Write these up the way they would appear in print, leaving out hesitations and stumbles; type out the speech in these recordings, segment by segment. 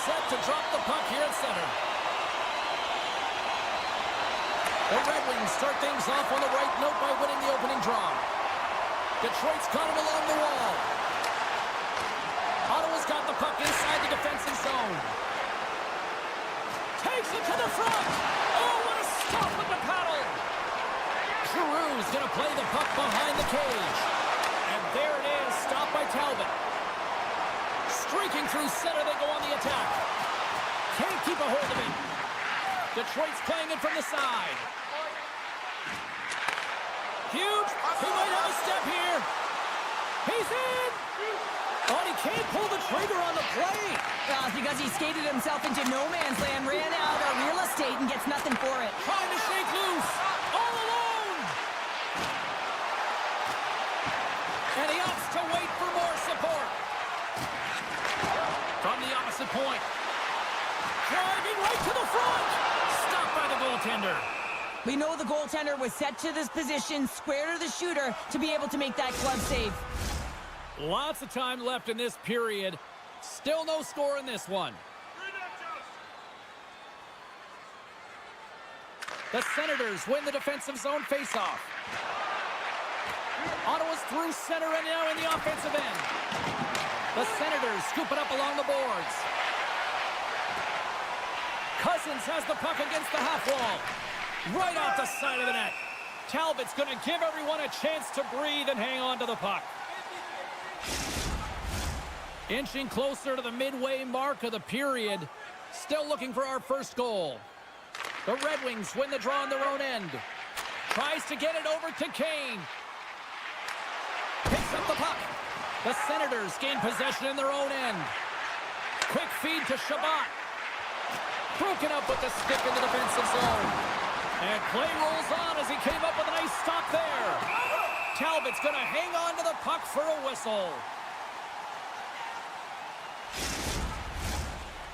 set to drop the puck here at center. The Red Wings start things off on the right note by winning the opening draw. Detroit's got it along the wall. Ottawa's got the puck inside the defensive zone. Takes it to the front. Oh, what a stop with the paddle. Giroux's going to play the puck behind the cage. And there it is, stopped by Talbot. Streaking through center, they go on the attack. Can't keep a hold of it. Detroit's playing it from the side. Huge. He might have a step here. He's in. Oh, he can't pull the trigger on the play. Because he skated himself into no man's land, ran out of real estate, and gets nothing for it. Trying to shake loose. All alone. And he opts to wait for more support. From the opposite point. Driving right to the front. Stopped by the goaltender. We know the goaltender was set to this position, square to the shooter, to be able to make that glove save. Lots of time left in this period. Still no score in this one. The Senators win the defensive zone faceoff. Ottawa's through center and now in the offensive end. The Senators scoop it up along the boards. Cousins has the puck against the half wall. Right off the side of the net. Talbot's going to give everyone a chance to breathe and hang on to the puck. Inching closer to the midway mark of the period. Still looking for our first goal. The Red Wings win the draw on their own end. Tries to get it over to Kane. Picks up the puck. The Senators gain possession in their own end. Quick feed to Shabbat. Broken up with the stick in the defensive zone. And play rolls on as he came up with a nice stop there. Talbot's going to hang on to the puck for a whistle.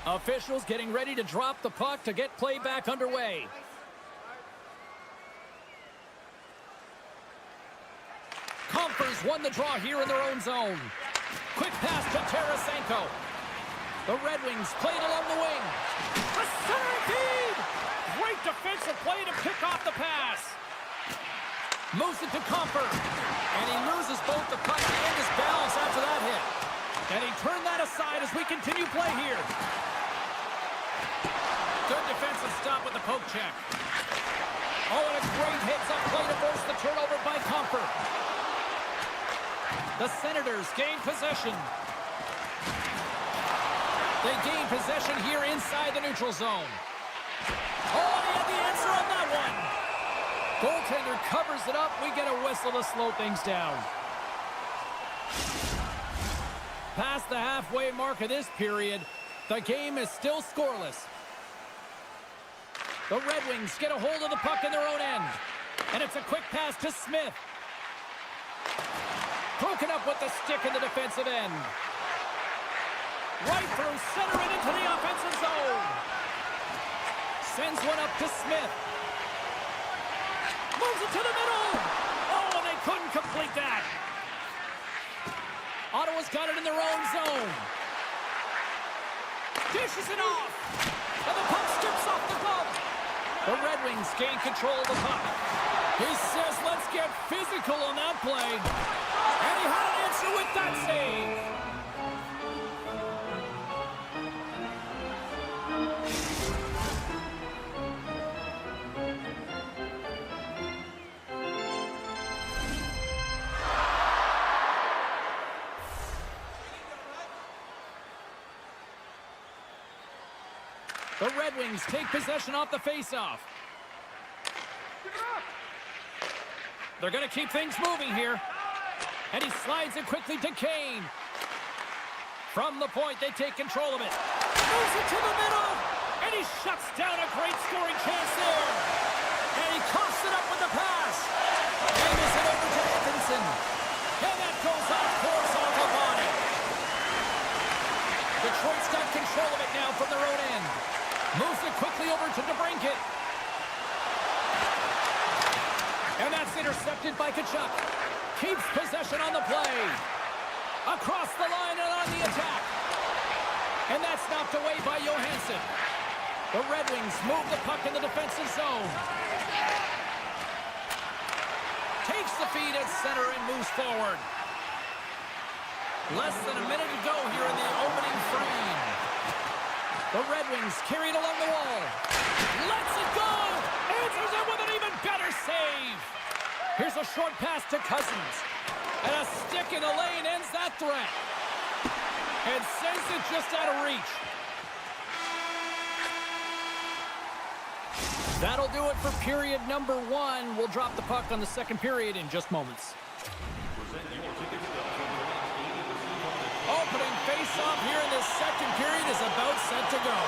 Officials getting ready to drop the puck to get play back underway. Compers won the draw here in their own zone. Quick pass to Tarasenko. The Red Wings played along the wing. A center feed! Great defensive play to pick off the pass. Moves it to Comper. And he loses both the puck and his balance after that hit. And he turned that aside as we continue play here. Good defensive stop with the poke check. Oh, and a great hits-up play to force the turnover by Comper. The Senators gain possession. They gain possession here inside the neutral zone. Oh, and he had the answer on that one. Goaltender covers it up. We get a whistle to slow things down. Past the halfway mark of this period, the game is still scoreless. The Red Wings get a hold of the puck in their own end. And it's a quick pass to Smith. Broken up with the stick in the defensive end. Right through center and into the offensive zone. Sends one up to Smith. Moves it to the middle. Oh, and they couldn't complete that. Ottawa's got it in their own zone. Dishes it off. And the puck skips off the glove. The Red Wings gain control of the puck. He says, let's get physical on that play. And he had an answer with that save. The Red Wings take possession off the faceoff. They're going to keep things moving here. And he slides it quickly to Kane. From the point, they take control of it. Moves it to the middle. And he shuts down a great scoring chance there. And he coughs it up with the pass. And gives it over to Atkinson. And that goes off course off the body. Detroit's got control of it now from their own end. Moves it quickly over to DeBrincat. And that's intercepted by Tkachuk. Keeps possession on the play. Across the line and on the attack. And that's knocked away by Johansson. The Red Wings move the puck in the defensive zone. Takes the feed at center and moves forward. Less than a minute to go here in the opening frame. The Red Wings carried along the wall. Lets it go! Answers it with an even better save! Here's a short pass to Cousins. And a stick in the lane ends that threat. And sends it just out of reach. That'll do it for period number 1. We'll drop the puck on the second period in just moments. Opening face-off here in this second period is about set to go.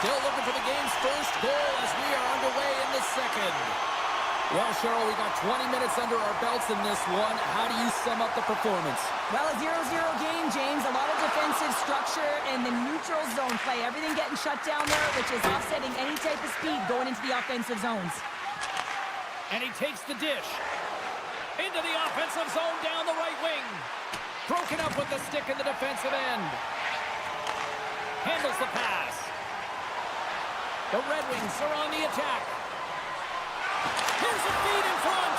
Still looking for the game's first goal as we are underway in the second. Well, Cheryl, we got 20 minutes under our belts in this one. How do you sum up the performance? Well, a 0-0 game, James. A lot of defensive structure and the neutral zone play. Everything getting shut down there, which is offsetting any type of speed going into the offensive zones. And he takes the dish. Into the offensive zone down the right wing. Broken up with the stick in the defensive end. Handles the pass. The Red Wings are on the attack. Here's a feed in front.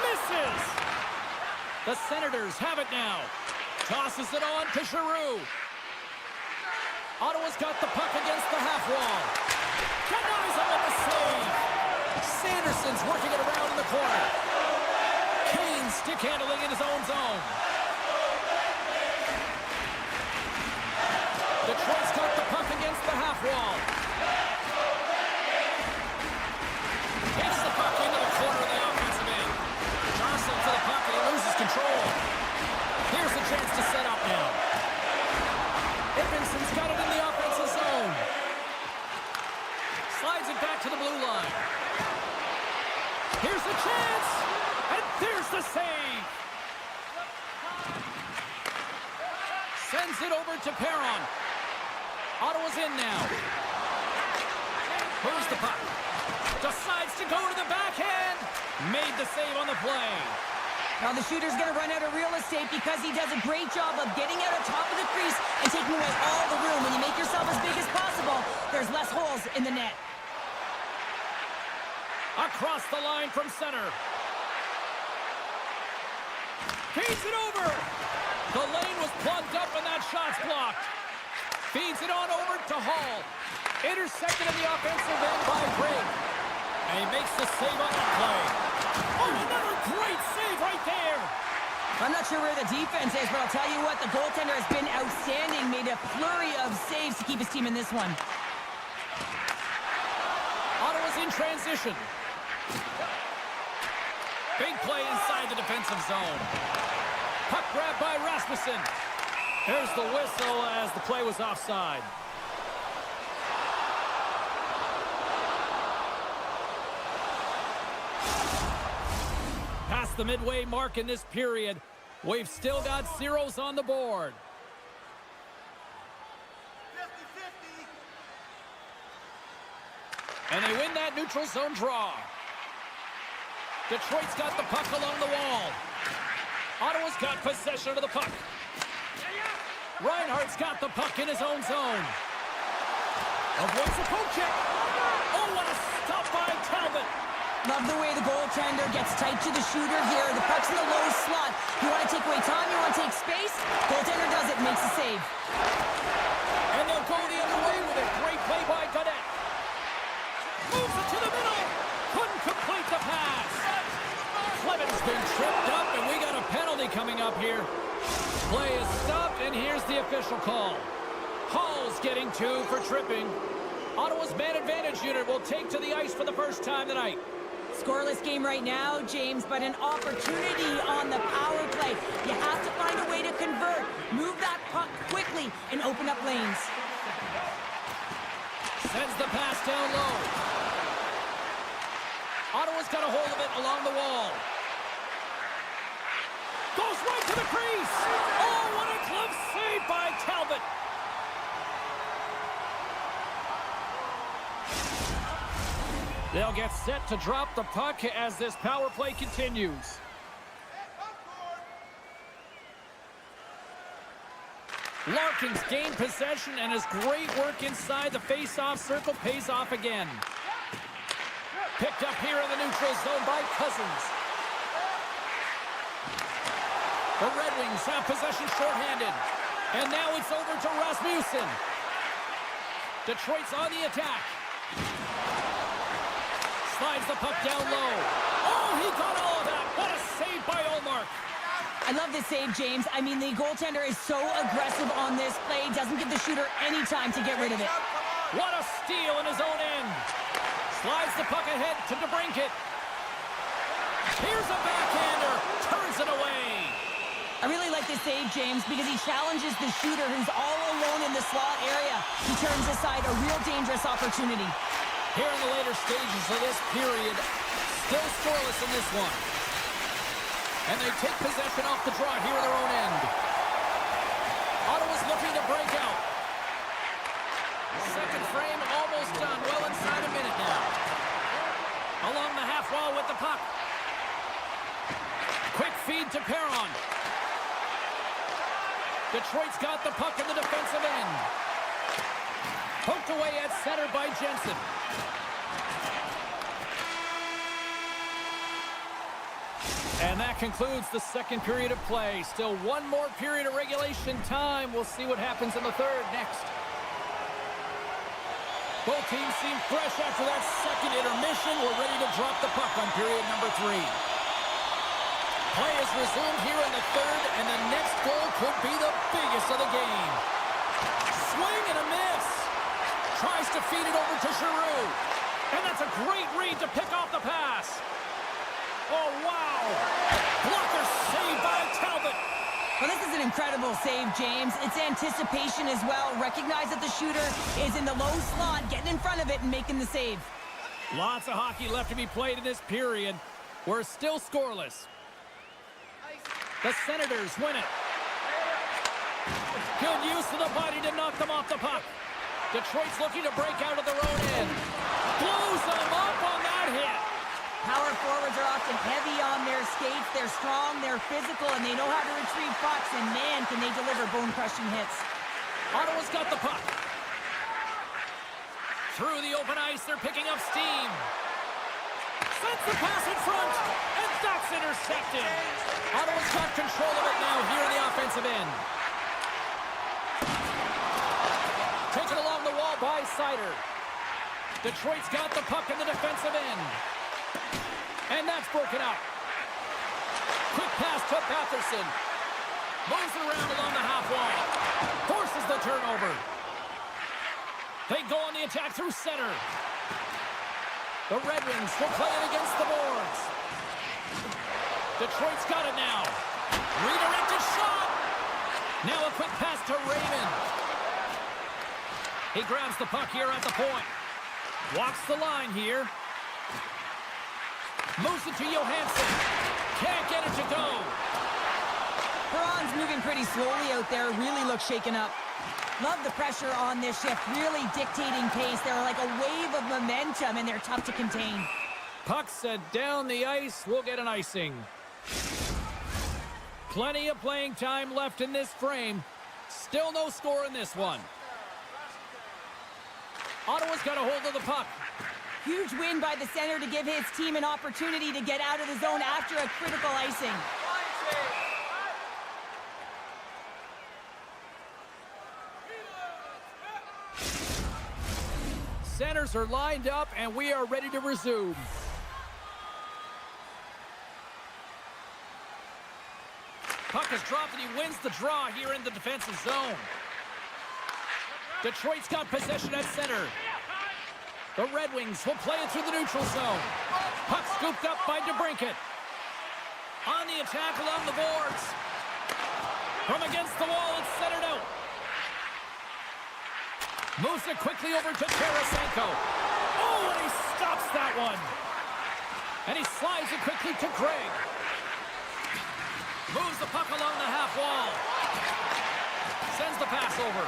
Misses. The Senators have it now. Tosses it on to Giroux. Ottawa's got the puck against the half wall. Denies him with the save. Sanderson's working it around in the corner. Kane stick handling in his own zone. Detroit's got the puck against the half wall. Takes the puck into the corner of the offensive end. Johnson for the puck and he loses control. Here's a chance to set up now. Edmondson's got it in the offensive zone. Slides it back to the blue line. Here's the chance. And there's the save. Sends it over to Perron. Ottawa's in now. Moves the puck. Decides to go to the backhand. Made the save on the play. Now the shooter's going to run out of real estate because he does a great job of getting out on top of the crease and taking away all the room. When you make yourself as big as possible, there's less holes in the net. Across the line from center. Feeds it over. The lane was plugged up and that shot's blocked. Feeds it on over to Hall. Intercepted in the offensive end by Greg. And he makes the save on the play. Oh, another great save right there. I'm not sure where the defense is, but I'll tell you what, the goaltender has been outstanding. Made a flurry of saves to keep his team in this one. Ottawa's in transition. Big play inside the defensive zone. Puck grab by Rasmussen. There's the whistle as the play was offside. Past the midway mark in this period, we've still got zeros on the board. 50-50. And they win that neutral zone draw. Detroit's got the puck along the wall. Ottawa's got possession of the puck. Reinhardt's got the puck in his own zone. Avoids a poke check. Oh, what a stop by Talbot. Love the way the goaltender gets tight to the shooter here. The puck's in the low slot. You want to take away time, you want to take space. Goaltender does it, makes the save. And they'll go the other way with a great play by Godet. Moves it to the middle. Couldn't complete the pass. Clement's been tripped up, and we got a penalty coming up here. Play is stopped, and here's the official call. Hall's getting 2 for tripping. Ottawa's man advantage unit will take to the ice for the first time tonight. Scoreless game right now, James, but an opportunity on the power play. You have to find a way to convert. Move that puck quickly and open up lanes. Sends the pass down low. Ottawa's got a hold of it along the wall. Goes right to the crease. Oh, what a glove save by Talbot. They'll get set to drop the puck as this power play continues. Larkin's gained possession, and his great work inside the face-off circle pays off again. Picked up here in the neutral zone by Cousins. The Red Wings have possession shorthanded. And now it's over to Rasmussen. Detroit's on the attack. Slides the puck down low. Oh, he got all of that. What a save by Ullmark. I love this save, James. I mean, the goaltender is so aggressive on this play. Doesn't give the shooter any time to get rid of it. What a steal in his own end. Slides the puck ahead to DeBrincat. Here's a backhander. Turns it away. I really like this save, James, because he challenges the shooter who's all alone in the slot area. He turns aside a real dangerous opportunity. Here in the later stages of this period, still scoreless in this one. And they take possession off the draw here in their own end. Ottawa's looking to break out. Second frame almost done. Well inside a minute now. Along the half wall with the puck. Quick feed to Perron. Detroit's got the puck in the defensive end. Poked away at center by Jensen. And that concludes the second period of play. Still one more period of regulation time. We'll see what happens in the third next. Both teams seem fresh after that second intermission. We're ready to drop the puck on period number 3. Play is resumed here in the third, and the next goal could be the biggest of the game. Swing and a miss. Tries to feed it over to Giroux. And that's a great read to pick off the pass. Oh, wow. Blocker saved by Talbot. Well, this is an incredible save, James. It's anticipation as well. Recognize that the shooter is in the low slot, getting in front of it and making the save. Lots of hockey left to be played in this period. We're still scoreless. The Senators win it. Good use of the body to knock them off the puck. Detroit's looking to break out of their own end. Blows them up on that hit. Power forwards are often heavy on their skates. They're strong, they're physical, and they know how to retrieve pucks, and man, can they deliver bone-crushing hits. Ottawa's got the puck. Through the open ice, they're picking up steam. Sends the pass in front, and that's intercepted. Ottawa's got control of it now here in the offensive end. Taken along the wall by Seider. Detroit's got the puck in the defensive end. And that's broken out. Quick pass to Patterson. Moves it around along the half wall. Forces the turnover. They go on the attack through center. The Red Wings will play it against the boards. Detroit's got it now. Redirected shot. Now a quick pass to Raymond. He grabs the puck here at the point. Walks the line here. Moves it to Johansson. Can't get it to go. Perron's moving pretty slowly out there. Really looks shaken up. Love the pressure on this shift. Really dictating pace. They're like a wave of momentum, and they're tough to contain. Puck set down the ice. We'll get an icing. Plenty of playing time left in this frame. Still no score in this one. Ottawa's got a hold of the puck. Huge win by the center to give his team an opportunity to get out of the zone after a critical icing. Centers are lined up, and we are ready to resume. Puck is dropped, and he wins the draw here in the defensive zone. Detroit's got possession at center. The Red Wings will play it through the neutral zone. Puck scooped up by DeBrincat. On the attack along the boards. From against the wall, it's centered out. Moves it quickly over to Tarasenko. Oh, and he stops that one. And he slides it quickly to Craig. Moves the puck along the half wall. Sends the pass over.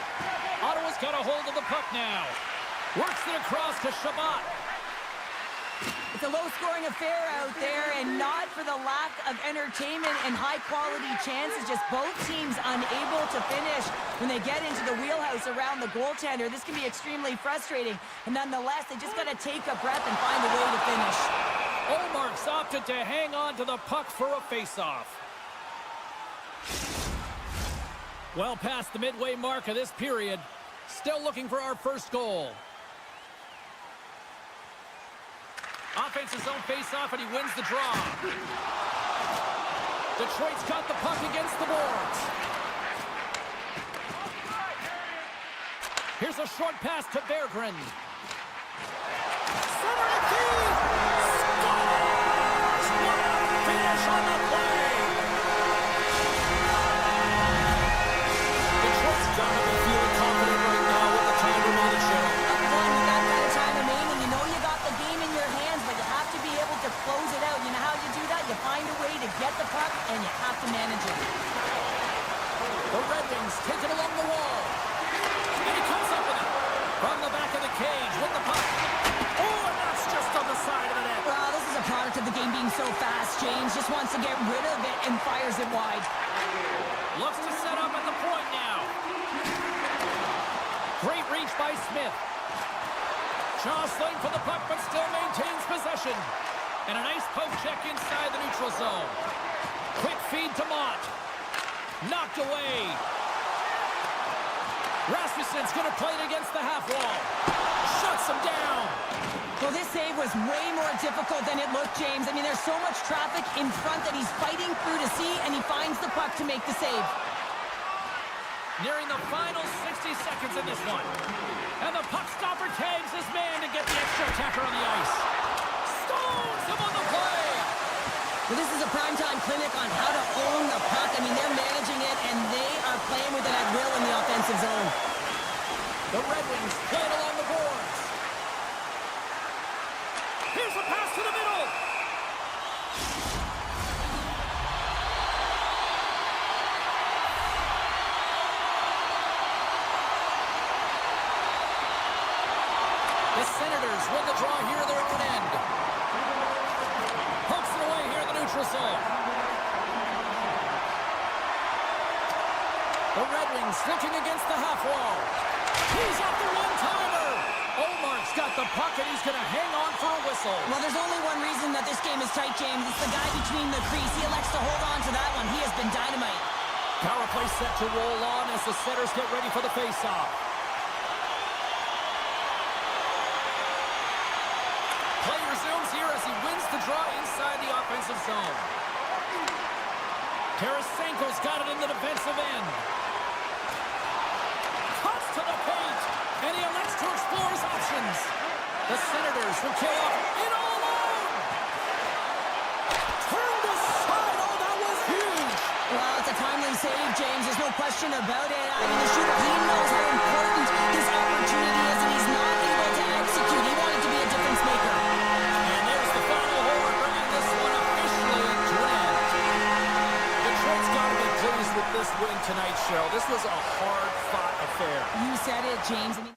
Ottawa's got a hold of the puck now. Works it across to Shabbat. It's a low-scoring affair out there, and not for the lack of entertainment and high-quality chances. Just both teams unable to finish when they get into the wheelhouse around the goaltender. This can be extremely frustrating, and nonetheless, they just got to take a breath and find a way to finish. Olmark's opted to hang on to the puck for a face-off. Well past the midway mark of this period. Still looking for our first goal. Offense's own face-off, and he wins the draw. Detroit's got the puck against the boards. Here's a short pass to Berggren. Center feed! Scores! What a finish on the play! Detroit's got to be feeling confident right now with the time remaining, Cheryl. You got that time remaining. You know you got the game in your hands, but you have to be able to close it out. You know how you do that? You find a way to get the puck, and you have to manage it. The Red Wings take it along the wall. And he comes up with it. From the back of the cage with the puck. Oh, and that's just on the side of the net. Well, this is a product of the game being so fast. James just wants to get rid of it and fires it wide. Looks to set up at the point now. Great reach by Smith. Jostling for the puck, but still maintains possession. And a nice poke check inside the neutral zone. Quick feed to Mott. Knocked away. Rasmussen's going to play it against the half wall. Shuts him down. Well, this save was way more difficult than it looked, James. I mean, there's so much traffic in front that he's fighting through to see, and he finds the puck to make the save. Nearing the final 60 seconds in this one. And the puck stopper tags his man to get the extra attacker on the ice. Stones him on the play. Well, this is a primetime clinic on how to own the puck. I mean, they're managing it, and they are playing with it at will in the offensive zone. The Red Wings play it along the boards. Here's a pass to the middle. The Senators win the draw here at their own end. Pokes it away here in the neutral zone. The Red Wings looking against the half wall. He's off the one-timer. Olmark's got the puck, and he's going to hang on for a whistle. Well, there's only one reason that this game is tight, James. It's the guy between the crease. He elects to hold on to that one. He has been dynamite. Power play set to roll on as the Senators get ready for the face-off. Play resumes here as he wins the draw inside the offensive zone. Tarasenko's got it in the defensive end. Cuts to the paint, and he elects to explore his options. The Senators will kill off in all alone. Turned aside. Oh, that was huge. Well, it's a timely save, James. There's no question about it. I mean, the shooter, he knows how important this opportunity is, and he's not able to execute. He wanted to be a difference maker. And there's the final horn, bringing this one officially to an end. Detroit's got to be pleased with this win tonight, Cheryl. This was a hard-fought affair. You said it, James. I mean,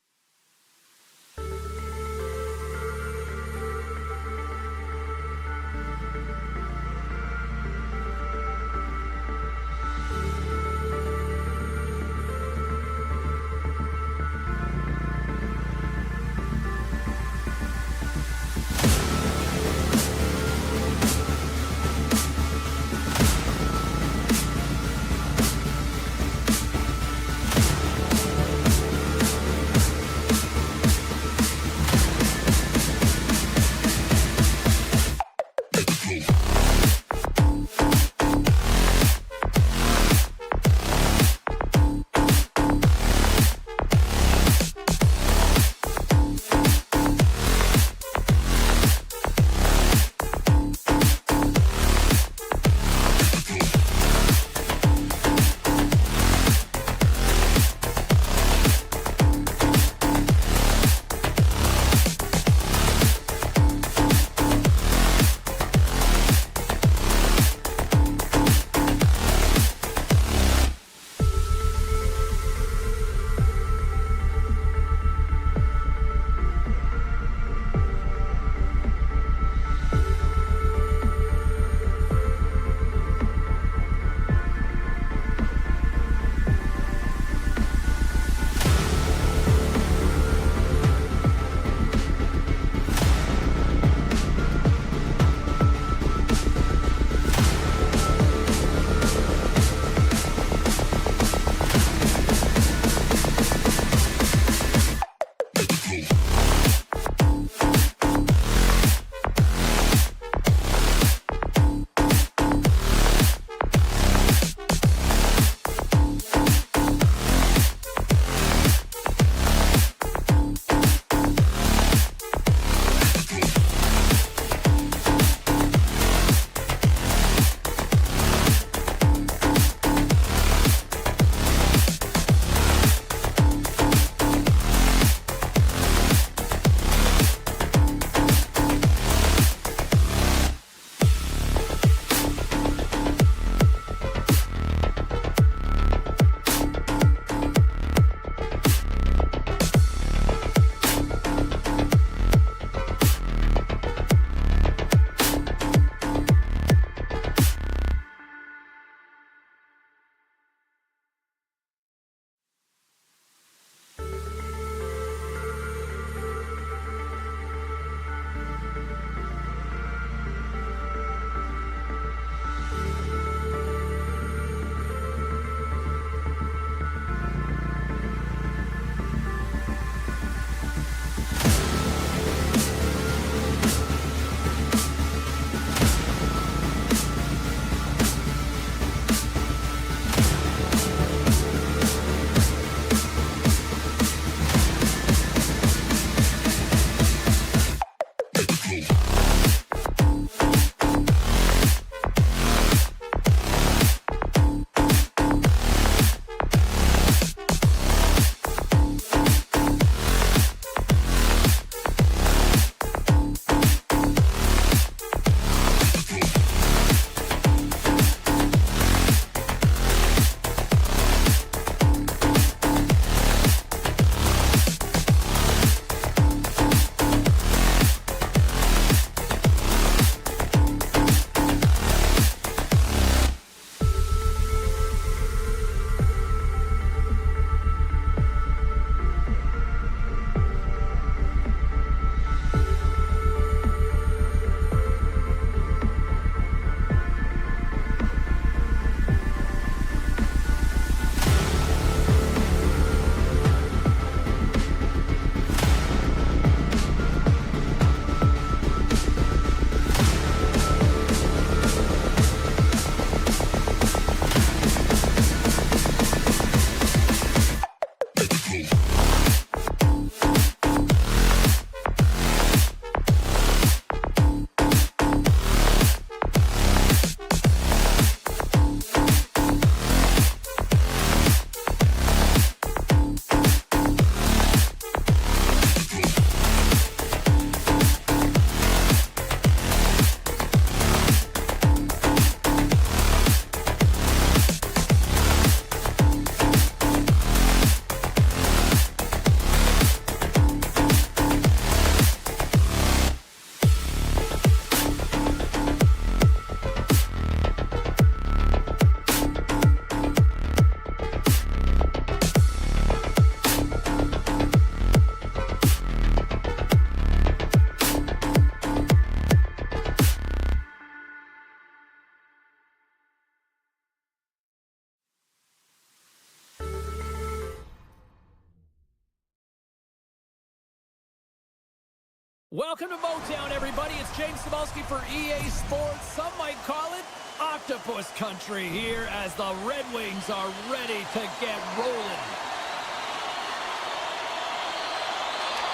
Welcome to Motown, everybody. It's James Cebulski for EA Sports. Some might call it Octopus Country here as the Red Wings are ready to get rolling.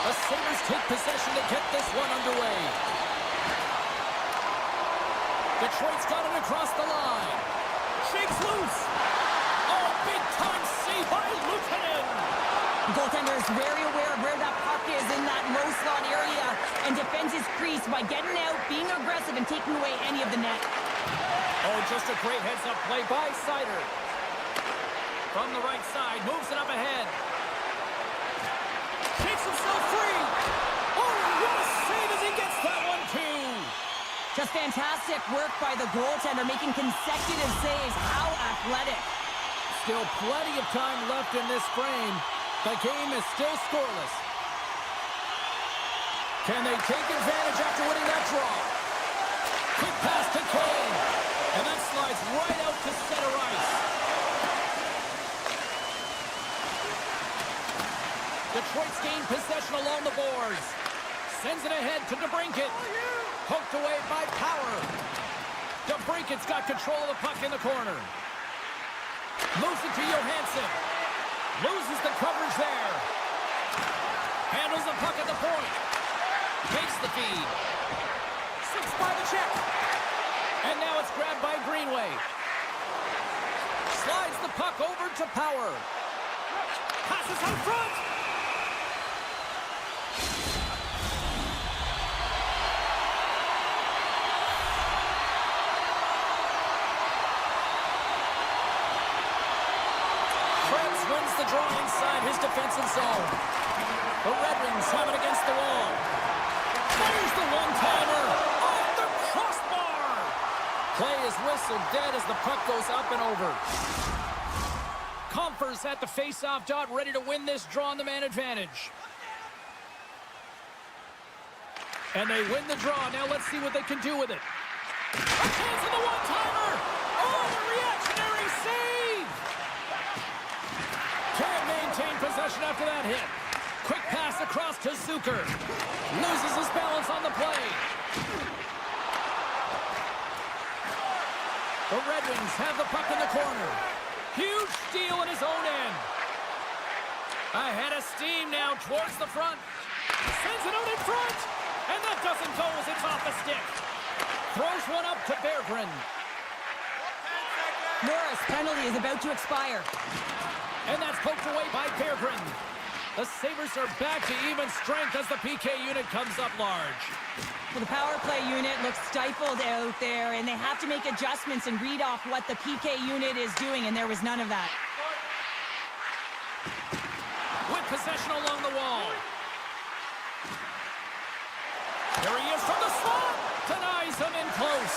The Sabres take possession to get this one underway. Detroit's got it across the line. Shakes loose. Oh, big-time save by Luukkonen. The goaltender is very aware of where that puck is in that low slot area and defends his crease by getting out, being aggressive, and taking away any of the net. Oh, just a great heads-up play by Seider. From the right side, moves it up ahead. Takes himself free. Oh, what a save as he gets that one, too. Just fantastic work by the goaltender, making consecutive saves. How athletic. Still plenty of time left in this frame. The game is still scoreless. Can they take advantage after winning that draw? Quick pass to Kane. And that slides right out to center ice. Detroit's gained possession along the boards. Sends it ahead to DeBrincat. Poked away by Power. DeBrincat's got control of the puck in the corner. Moves it to Johansson. Loses the coverage there. Handles the puck at the point. Takes the feed. Slips by the check. And now it's grabbed by Greenway. Slides the puck over to Power. Passes out front. Wins the draw inside his defensive zone. The Red Wings have it against the wall. There's the one-timer off the crossbar. Play is whistled dead as the puck goes up and over. Compher's at the face-off dot, ready to win this draw on the man advantage. And they win the draw. Now let's see what they can do with it. A chance of the one-timer. Oh, the reactionary save. Can't maintain possession after that hit. Quick pass across to Zucker. Loses his balance on the play. The Red Wings have the puck in the corner. Huge steal in his own end. Ahead of steam now towards the front. Sends it out in front. And that doesn't go as it's off the stick. Throws one up to Berggren. Morris' penalty is about to expire. And that's poked away by Berggren. The Sabres are back to even strength as the PK unit comes up large. Well, the power play unit looks stifled out there, and they have to make adjustments and read off what the PK unit is doing, and there was none of that. With possession along the wall. There he is from the slot. Denies him in close.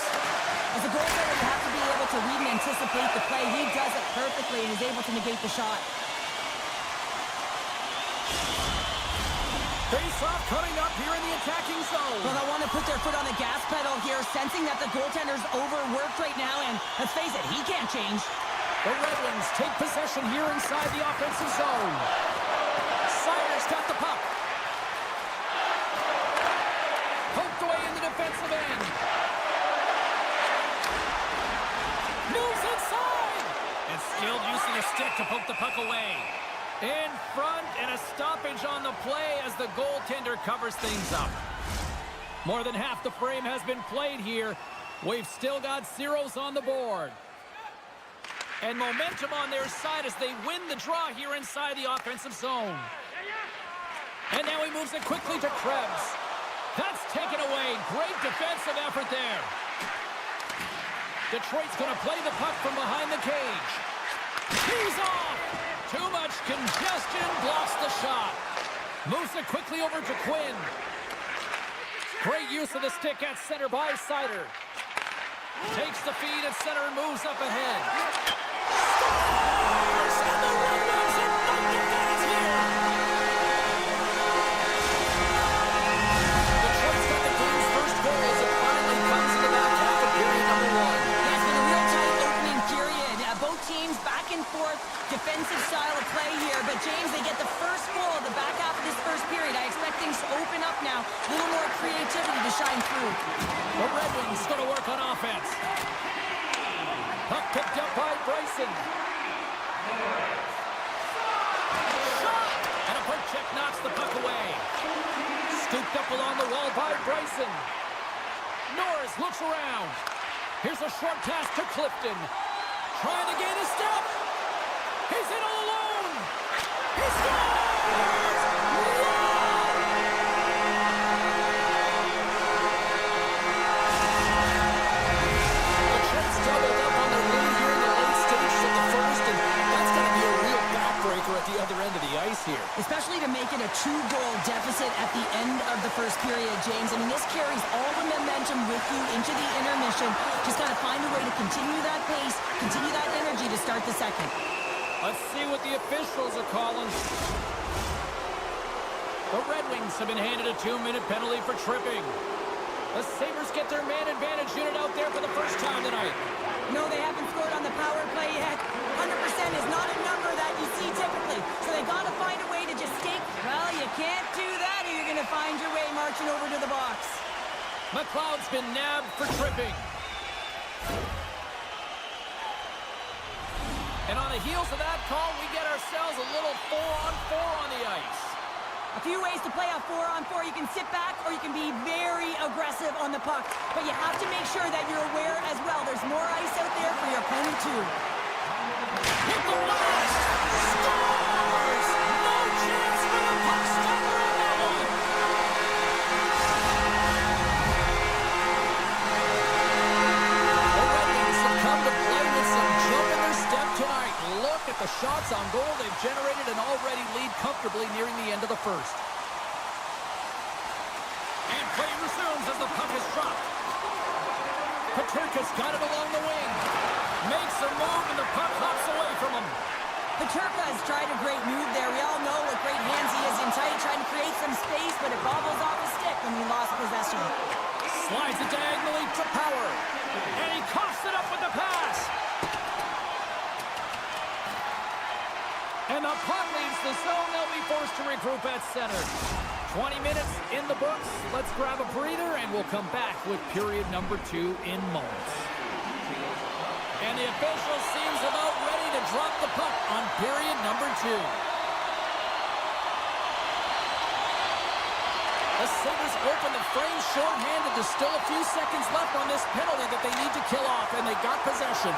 As a goaltender, you have to be able to read and anticipate the play. He does it perfectly and is able to negate the shot. Face-off coming up here in the attacking zone. Well, they want to put their foot on the gas pedal here, sensing that the goaltender's overworked right now, and let's face it, he can't change. The Red Wings take possession here inside the offensive zone. Seider's got the puck. Poked away in the defensive end. Moves inside! And skilled using a stick to poke the puck away. In front, and a stoppage on the play as the goaltender covers things up. More than half the frame has been played here. We've still got zeros on the board. And momentum on their side as they win the draw here inside the offensive zone. And now he moves it quickly to Krebs. That's taken away. Great defensive effort there. Detroit's going to play the puck from behind the cage. He's off. Too much congestion blocks the shot. Moves it quickly over to Quinn. Great use of the stick at center by Seider. Takes the feed at center and moves up ahead. Scores! And the Red Wings ignite the fans here. Detroit's got the game's first goal as it finally comes in the back half of period number one. Yeah, it's been a real tight opening period. Both teams back and forth, defensive style of play here. But James, they get the first goal of the back half of this first period. I expect things to open up now now. A little more creativity to shine through. The Red Wings going to work on offense. Puck picked up by Bryson. Shot! And a poke check knocks the puck away. Scooped up along the wall by Bryson. Norris looks around. Here's a short pass to Clifton. Trying to gain a step. He's in all alone. He scores! The Jets doubled up on their lead here in the late stages of the first, and that's going to be a real backbreaker at the other end of the ice here. Especially to make it a 2-goal deficit at the end of the first period, James. I mean, this carries all the momentum with you into the intermission. Just got to find a way to continue that pace, continue that energy to start the second. Let's see what the officials are calling. The Red Wings have been handed a 2-minute penalty for tripping. The Sabres get their man advantage unit out there for the first time tonight. No, they haven't scored on the power play yet. 100% is not a number that you see typically. So they got to find a way to just stake. Well, you can't do that or you're going to find your way marching over to the box. McLeod's been nabbed for tripping. And on the heels of that call, we get ourselves a little 4-on-4 on the ice. A few ways to play a 4-on-4. You can sit back or you can be very aggressive on the puck. But you have to make sure that you're aware as well. There's more ice out there for your opponent too. Hit the blast! Scores! No chance for the puck stopper on that one! The Red Wings have come to play with some jump in their step tonight. Look at the shots on goal. They've generated an already lead comfortably nearing the end of the first. And play resumes as the puck is dropped. Paterka's got it along the wing. Makes a move and the puck hops away from him. Paterka has tried a great move there. We all know what great hands he is in tight, trying to create some space, but it bobbles off his stick when he lost possession. Slides it diagonally to Power. And he coughs it up with the pass. And the puck leaves the zone. They'll be forced to regroup at center. 20 minutes in the books. Let's grab a breather, and we'll come back with period number 2 in moments. And the official seems about ready to drop the puck on period number 2. The Sabres open the frame short-handed. There's still a few seconds left on this penalty that they need to kill off, and they got possession.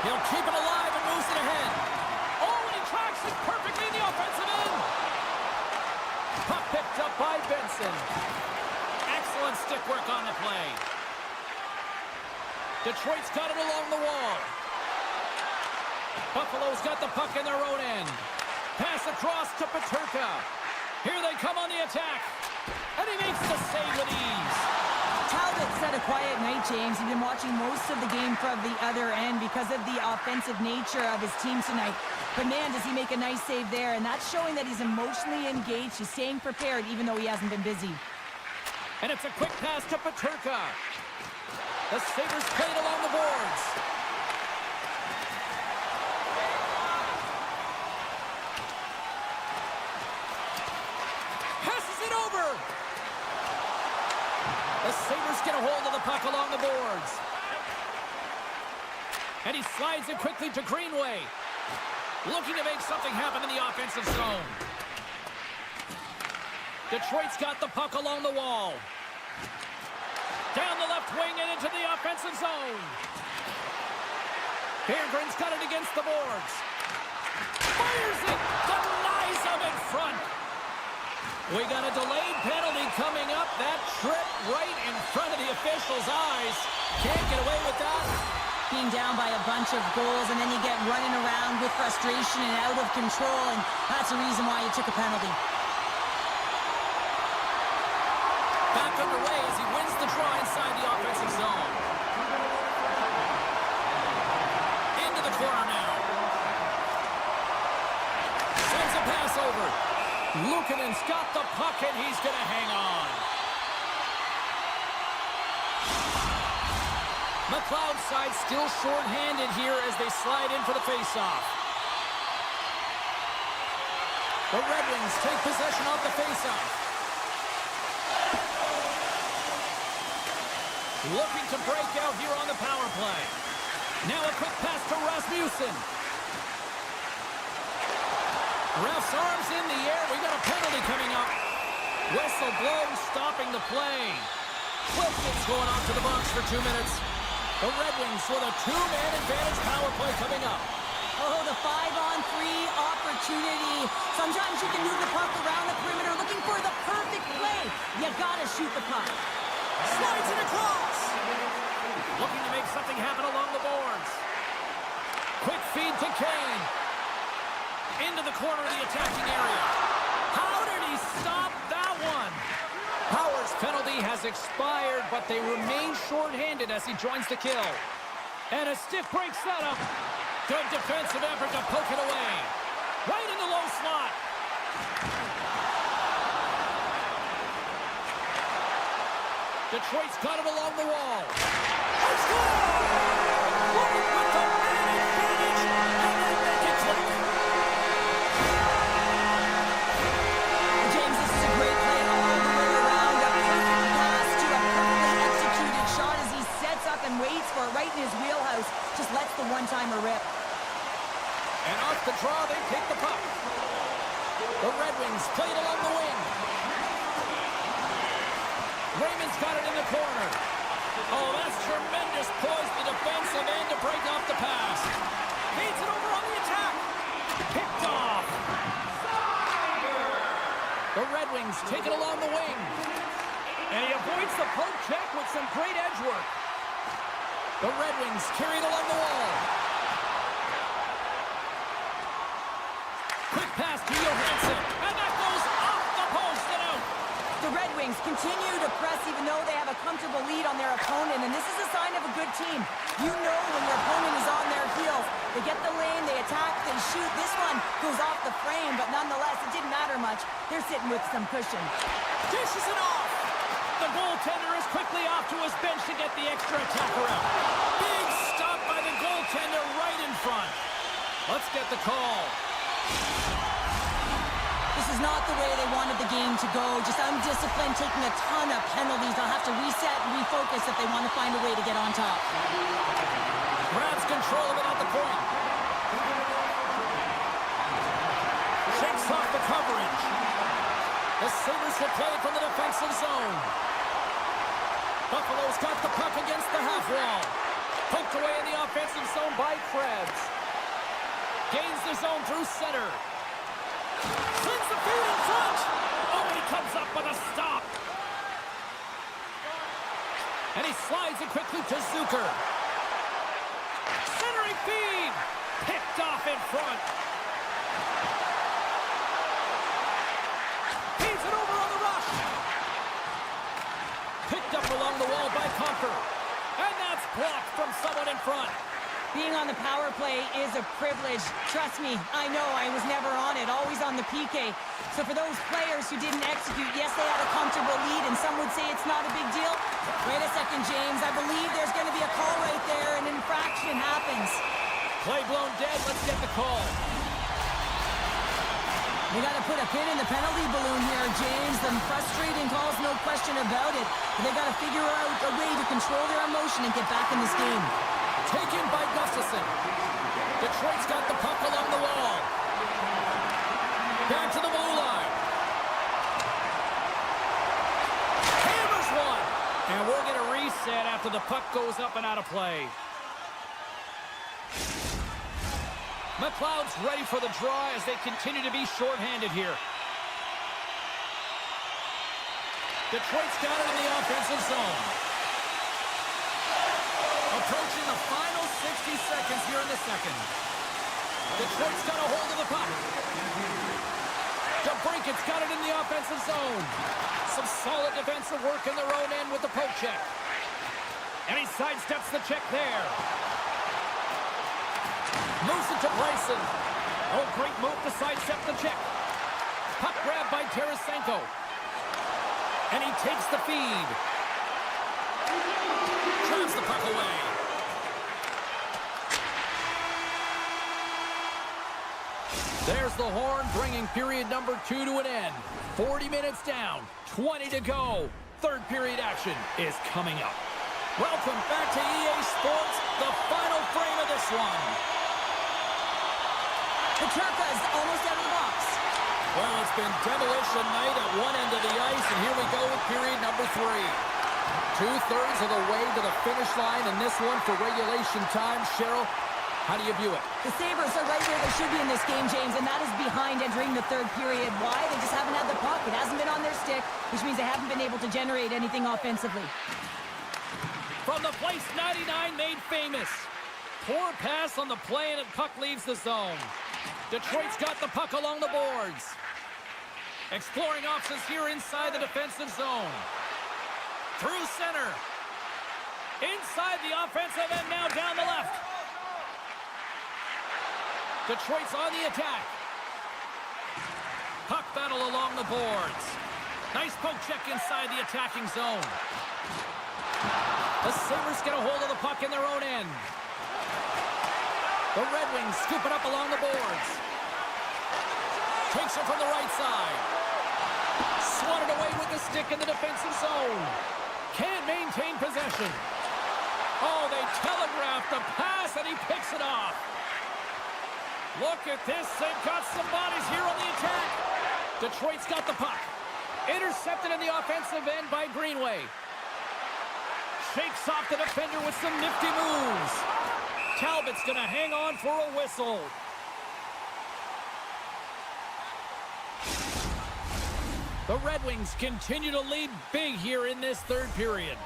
He'll keep it alive and moves it ahead. Tracks it perfectly in the offensive end. Puck picked up by Benson. Excellent stick work on the play. Detroit's got it along the wall. Buffalo's got the puck in their own end. Pass across to Paterka. Here they come on the attack. And he makes the save with ease. Talbot's had a quiet night, James. He's been watching most of the game from the other end because of the offensive nature of his team tonight. But man, does he make a nice save there, and that's showing that he's emotionally engaged. He's staying prepared even though he hasn't been busy. And it's a quick pass to Paterka. The Sabres played along the boards. Passes it over. The Sabres get a hold of the puck along the boards. And he slides it quickly to Greenway. Looking to make something happen in the offensive zone. Detroit's got the puck along the wall. Down the left wing and into the offensive zone. Berggren's got it against the boards. Fires it! Denies him in front. We got a delayed penalty coming up. That trip right in front of the official's eyes. Can't get away with that. Being down by a bunch of goals, and then you get running around with frustration and out of control, and that's the reason why you took a penalty. Back underway as he wins the draw inside the offensive zone. Into the corner now. Sends a pass over. Luukkonen's got the puck, and he's going to hang on. McLeod's side still short-handed here as they slide in for the face-off. The Red Wings take possession of the face-off. Looking to break out here on the power play. Now a quick pass to Rasmussen. Ref's arms in the air. We got a penalty coming up. Whistle blown, stopping the play. Wilkins going off to the box for 2 minutes. The Red Wings with a 2-man advantage power play coming up. Oh, the 5-on-3 opportunity. Sometimes you can move the puck around the perimeter looking for the perfect play. You gotta shoot the puck. Slides it across. Looking to make something happen along the boards. Quick feed to Kane. Into the corner of the attacking area. How did he stop that one? Power's penalty has expired, but they remain shorthanded as he joins the kill. And a stiff break setup. Good defensive effort to poke it away. Right in the low slot. Detroit's got it along the wall. Let's go! Looking with the man advantage, and they make it click. James, this is a great play all the way around. A perfect pass to a perfectly executed shot as he sets up and waits for it right in his wheelhouse. Just lets the one-timer rip. And off the draw, they take the puck. The Red Wings play it along the wing. Raymond's got it in the corner. Oh, that's tremendous poise to the defensive end to break off the pass. Feeds it over on the attack. Picked off. The Red Wings take it along the wing. And he avoids the poke check with some great edge work. The Red Wings carry it along the wall. Quick pass to Johansson. And that goes off the post and out. The Red Wings continue to press even though they have a comfortable lead on their opponent, and this is a sign of a good team. You know when your opponent is on their heels. They get the lane, they attack, they shoot. This one goes off the frame, but nonetheless, it didn't matter much. They're sitting with some cushion. Dishes it off. The goaltender is quickly off to his bench to get the extra attacker out. Big stop by the goaltender right in front. Let's get the call. This is not the way they wanted the game to go. Just undisciplined, taking a ton of penalties. They'll have to reset and refocus if they want to find a way to get on top. Grabs control of it at the point. Shakes off the coverage. The Sabres will play it from the defensive zone. Buffalo's got the puck against the half wall. Poked away in the offensive zone by Krebs. Gains the zone through center. Sends the feed in front. Oh, he comes up with a stop. And he slides it quickly to Zucker. Centering feed. Picked off in front. Feeds it over on the rush. Picked up along the wall by Comfer. And that's blocked from someone in front. Being on the power play is a privilege. Trust me, I know I was never on it, always on the PK. So for those players who didn't execute, yes, they had a comfortable lead, and some would say it's not a big deal. Wait a second, James. I believe there's going to be a call right there. An infraction happens. Play blown dead. Let's get the call. We got to put a pin in the penalty balloon here, James. The frustrating calls, no question about it. But they got to figure out a way to control their emotion and get back in this game. Taken by Gustafsson. Detroit's got the puck along the wall. Back to the blue line. Hammers one. And we'll get a reset after the puck goes up and out of play. McLeod's ready for the draw as they continue to be shorthanded here. Detroit's got it in the offensive zone. Approaching the final 60 seconds here in the second. Detroit's got a hold of the puck. DeBrinket's got it in the offensive zone. Some solid defensive work in their own end with the poke check. And he sidesteps the check there. Moves it to Bryson. Oh, great move to sidestep the check. Puck grab by Tarasenko. And he takes the feed. Drives the puck away. There's the horn, bringing period number 2 to an end. 40 minutes down, 20 to go. Third period action is coming up. Welcome back to EA Sports, the final frame of this one. Tryku's almost out of the box. Well, it's been demolition night at one end of the ice, and here we go with period number 3. 2/3 of the way to the finish line in this one for regulation time. Cheryl, how do you view it? The Sabres are right where they should be in this game, James, and that is behind entering the third period. Why? They just haven't had the puck. It hasn't been on their stick, which means they haven't been able to generate anything offensively. From the place 99 made famous. Poor pass on the play, and the puck leaves the zone. Detroit's got the puck along the boards. Exploring options here inside the defensive zone. Through center. Inside the offensive end, now down the left. Detroit's on the attack. Puck battle along the boards. Nice poke check inside the attacking zone. The Sabres get a hold of the puck in their own end. The Red Wings scoop it up along the boards. Takes it from the right side. Swatted away with the stick in the defensive zone. Can't maintain possession. Oh, they telegraphed the pass, and he picks it off. Look at this. They've got some bodies here on the attack. Detroit's got the puck. Intercepted in the offensive end by Greenway. Shakes off the defender with some nifty moves. Talbot's going to hang on for a whistle. The Red Wings continue to lead big here in this third period.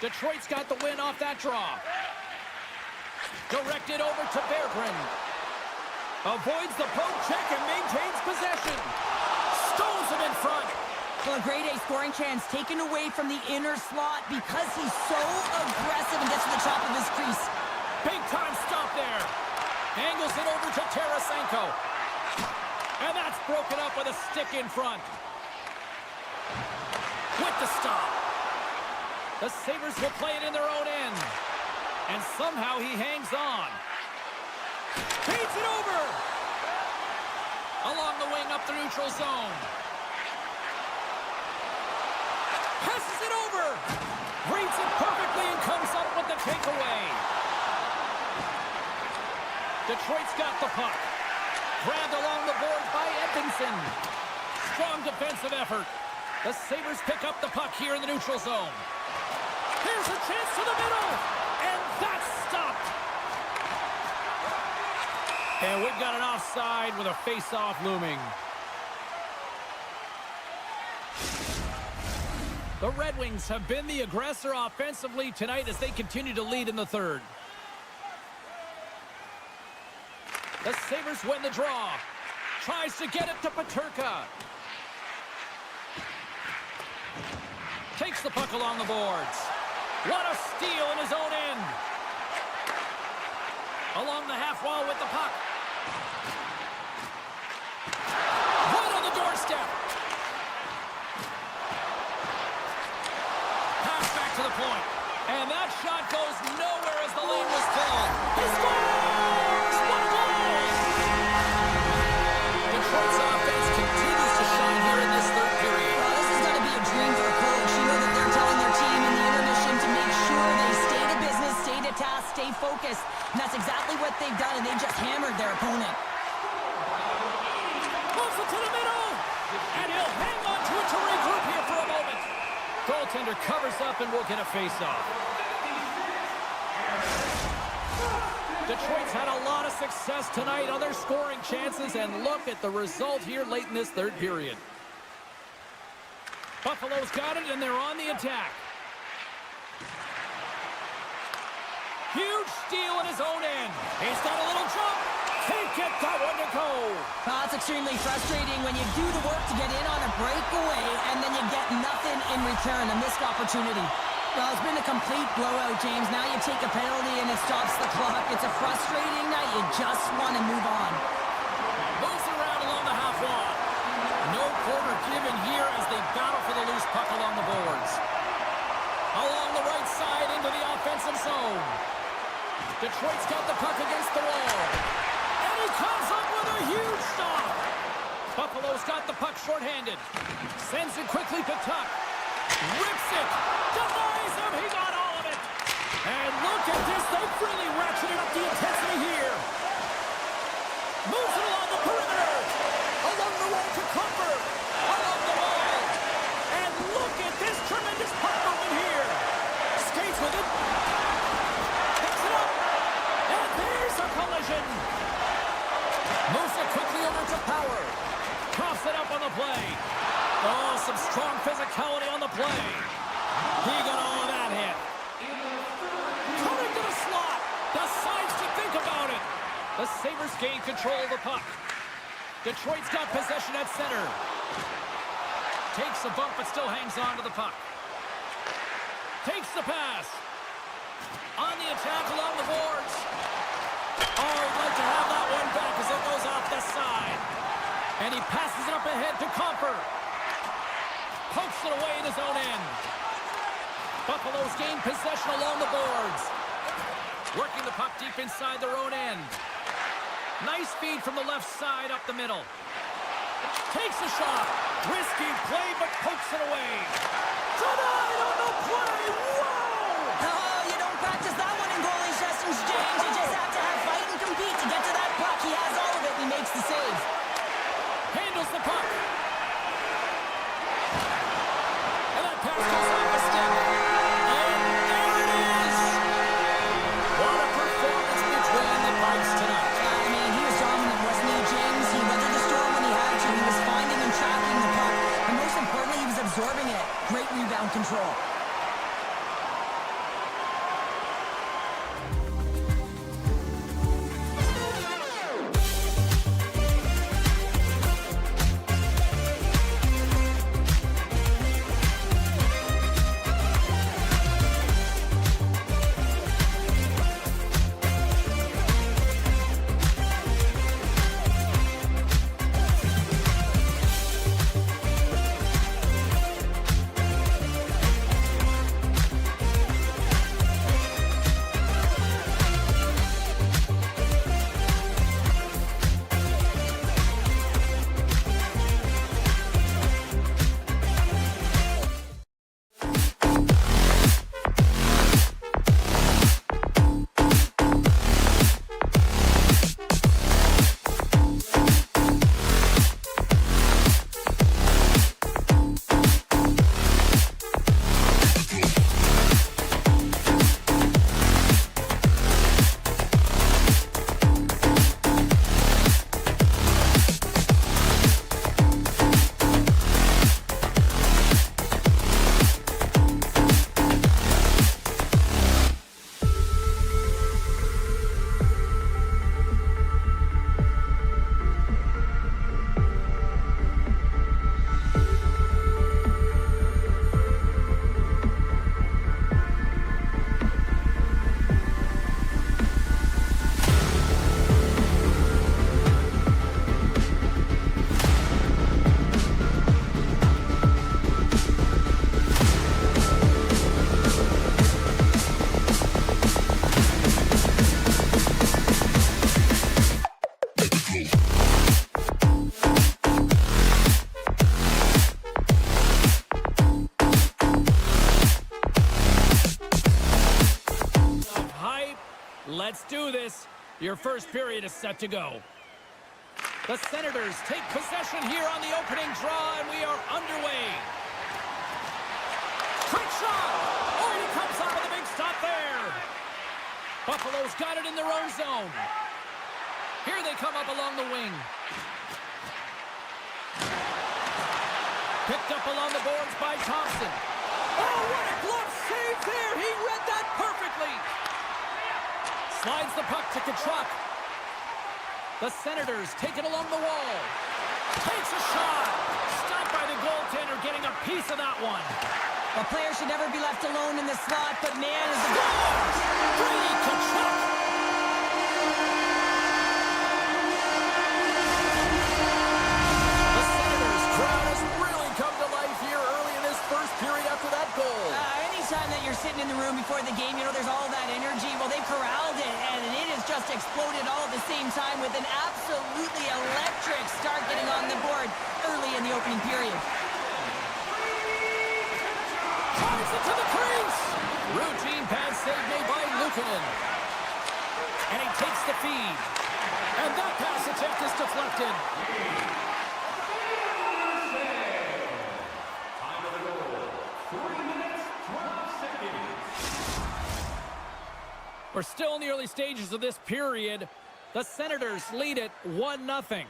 Detroit's got the win off that draw. Directed over to Berggren. Avoids the poke check and maintains possession. Stones him in front. Well, a grade A scoring chance taken away from the inner slot because he's so aggressive and gets to the top of his crease. Big time stop there. Angles it over to Tarasenko. And that's broken up with a stick in front. With the stop. The Sabres will play it in their own end. And somehow he hangs on. Feeds it over. Along the wing up the neutral zone. Passes it over. Reads it perfectly and comes up with the takeaway. Detroit's got the puck. Grabbed along the board by Edmondson. Strong defensive effort. The Sabres pick up the puck here in the neutral zone. Here's a chance to the middle. And that's stopped. And we've got an offside with a face-off looming. The Red Wings have been the aggressor offensively tonight as they continue to lead in the third. The Sabres win the draw. Tries to get it to Peterka. Takes the puck along the boards. What a steal in his own end. Along the half wall with the puck. Right on the doorstep. Pass back to the point. And that shot goes nowhere as the lane was filled. He scores! What a goal! Detroit's offense continues to shine here in this third period. Well, this is going to be a dream for a coach. You know that they're telling their team in the intermission to make sure they stay to business, stay to task, stay focused. And that's exactly what they've done, and they just hammered their opponent. Moves it to the middle! And he'll hang on to it to regroup here for a moment. Goaltender covers up and will get a face-off. Detroit's had a lot of success tonight on their scoring chances, and look at the result here late in this third period. Buffalo's got it, and they're on the attack. Huge steal in his own end. He's got a little jump. Can't get that one to go. It's extremely frustrating when you do the work to get in on a breakaway and then you get nothing in return, a missed opportunity. Well, it's been a complete blowout, James. Now you take a penalty and it stops the clock. It's a frustrating night. You just want to move on. Moves around along the half wall. No quarter given here as they battle for the loose puck along the boards. Along the right side into the offensive zone. Detroit's got the puck against the wall. And he comes up with a huge stop. Buffalo's got the puck shorthanded. Sends it quickly to Tuck. Rips it. Denies him. He got all of it. And look at this. They've really ratcheted up the intensity here. Moves it along the perimeter. Along the wall to Comfort. Along the wall. And look at this tremendous puck movement here. Skates with it. Picks it up. And there's a collision. Moves it quickly over to Power. Coughs it up on the play. Oh, some strong physicality on the play. He got all of that hit. Coming to the slot. Decides to think about it. The Sabres gain control of the puck. Detroit's got possession at center. Takes a bump but still hangs on to the puck. Takes the pass. On the attack along the boards. Oh, I'd like to have that one back as it goes off the side. And he passes it up ahead to Comfort. Pokes it away in his own end. Buffalo's gained possession along the boards. Working the puck deep inside their own end. Nice feed from the left side up the middle. Takes a shot. Risky play, but pokes it away. Denied on the play. Whoa! Oh, you don't practice that one in goalie sessions, James. You just have to have fight and compete to get to that puck. He has all of it, and he makes the save. Handles the puck. And that pass goes off the stick. And there it is. What a performance between the Pikes tonight. I mean, he was dominant, wasn't he, James? He weathered the storm when he had to. He was finding and tracking the puck. And most importantly, he was absorbing it. Great rebound control. Let's do this. Your first period is set to go. The Senators take possession here on the opening draw, and we are underway. Quick shot! Oh, he comes out with a big stop there. Buffalo's got it in their own zone. Here they come up along the wing. Picked up along the boards by Thompson. Oh, what a glove save there! He read that perfectly. Slides the puck to Tkachuk. The Senators take it along the wall. Takes a shot. Stopped by the goaltender, getting a piece of that one. A player should never be left alone in the slot, but man, is a Brady Tkachuk. The Senators crowd has really come to life here early in this first period after that goal. Anytime that you're sitting in the room before the game, you know, there's all that energy. Well, they've corralled it, and it is just exploded all at the same time with an absolutely electric start getting on the board early in the opening period. Drives it to the crease. Routine pass save made by Luukkonen. And he takes the feed. And that pass attempt is deflected. We're still in the early stages of this period. The Senators lead it 1-0.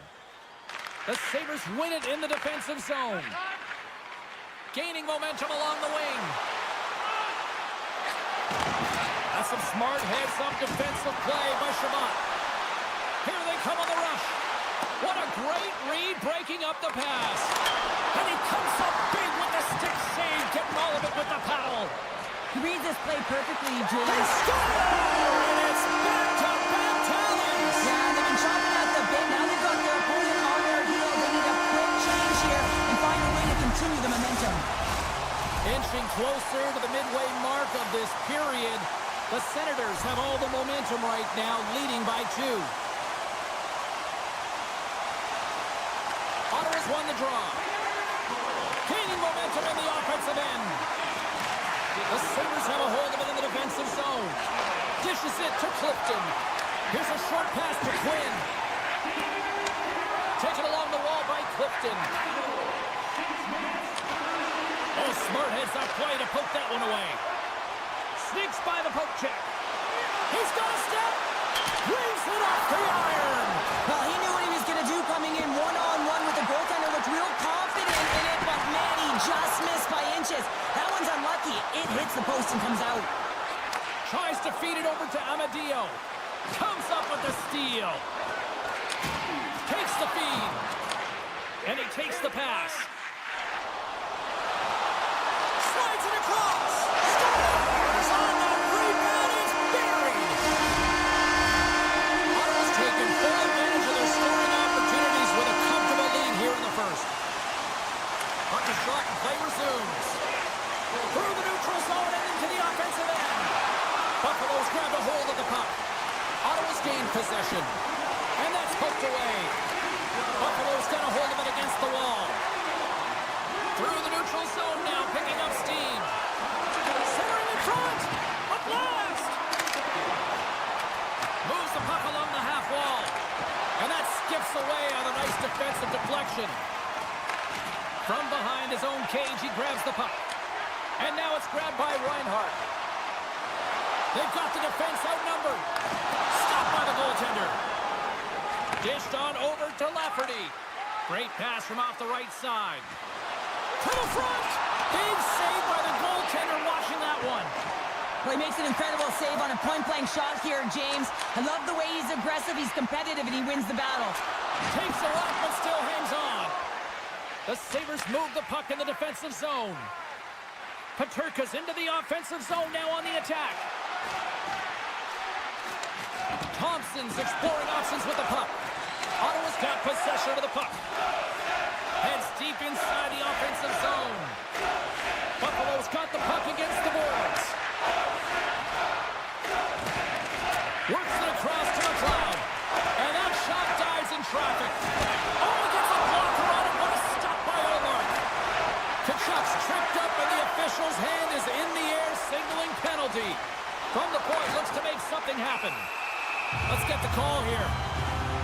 The Sabres win it in the defensive zone. Gaining momentum along the wing. That's some smart heads-up defensive play by Shabbat. Here they come on the rush. What a great read breaking up the pass. And he comes up big with the stick save, getting all of it with the paddle. He reads this play perfectly, James. They score! And it's back-to-back talents! Yeah, they've been chopping at the bit. Now they've got their opponent on their heels. They need a quick change here and find a way to continue the momentum. Inching closer to the midway mark of this period, the Senators have all the momentum right now, leading by 2. Ottawa's won the draw. Gaining momentum in the offensive end. The Sabres have a hold of it in the defensive zone. Dishes it to Clifton. Here's a short pass to Quinn. Taken along the wall by Clifton. Oh, smart heads-up play to poke that one away. Sneaks by the poke check. He's got a step. Brings it off the iron. Well, he knew what he was going to do coming in one-on-one with the goaltender. Looked real confident in it, but man, he just missed by inches. That one's unlucky. It hits the post and comes out. Tries to feed it over to Amadio. Comes up with the steal. Takes the feed. And he takes the pass. Slides it across. Scores on the rebound. It's buried. Ottawa's taken full advantage of their scoring opportunities with a comfortable lead here in the first. Puck is shot and play resumes. Through the neutral zone and into the offensive end. Buffalo's grabbed a hold of the puck. Ottawa's gained possession. And that's poked away. Buffalo's got a hold of it against the wall. Through the neutral zone now, picking up steam. Centering in front. A blast. Moves the puck along the half wall. And that skips away on a nice defensive deflection. From behind his own cage, he grabs the puck. And now it's grabbed by Reinhart. They've got the defense outnumbered. Stopped by the goaltender. Dished on over to Lafferty. Great pass from off the right side. To the front. Big save by the goaltender watching that one. Well, he makes an incredible save on a point-blank shot here, James. I love the way he's aggressive, he's competitive, and he wins the battle. Takes a lot, but still hangs on. The Sabres move the puck in the defensive zone. Peterka's into the offensive zone now on the attack. Thompson's exploring options with the puck. Ottawa's got possession of the puck. Heads deep inside the offensive zone. Buffalo's got the puck against the boards. Works it across to McLeod. And that shot dives in traffic. Oh, gets a blocker on it. What a stop by Omar. Kachuk's tripped up and the official's hand is in the air signaling penalty. From the point, looks to make something happen. Let's get the call here.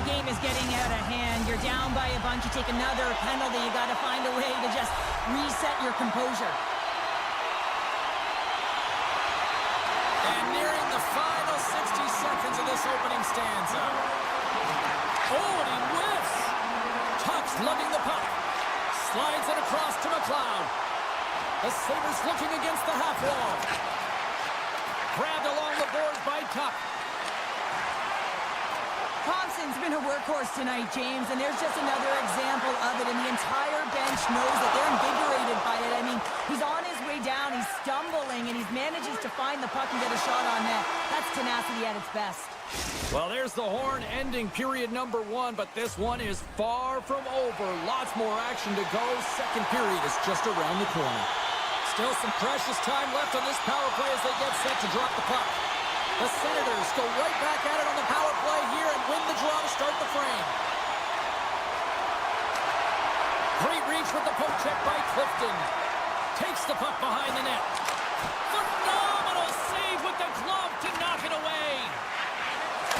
The game is getting out of hand. You're down by a bunch. You take another penalty. You got to find a way to just reset your composure. And nearing the final 60 seconds of this opening stanza. Oh, and he whiffs. Tuck's lugging the puck. Slides it across to McLeod. The Sabres looking against the half wall. Grabbed along the boards by Tuck. Thompson's been a workhorse tonight, James, and there's just another example of it, and the entire bench knows that they're invigorated by it. I mean, he's on his way down, he's stumbling, and he manages to find the puck and get a shot on net. That's tenacity at its best. Well, there's the horn ending period number 1, but this one is far from over. Lots more action to go. Second period is just around the corner. Still some precious time left on this power play as they get set to drop the puck. The Senators go right back at it on the power play here and win the draw to start the frame. Great reach with the poke check by Clifton. Takes the puck behind the net. Phenomenal save with the glove to knock it away.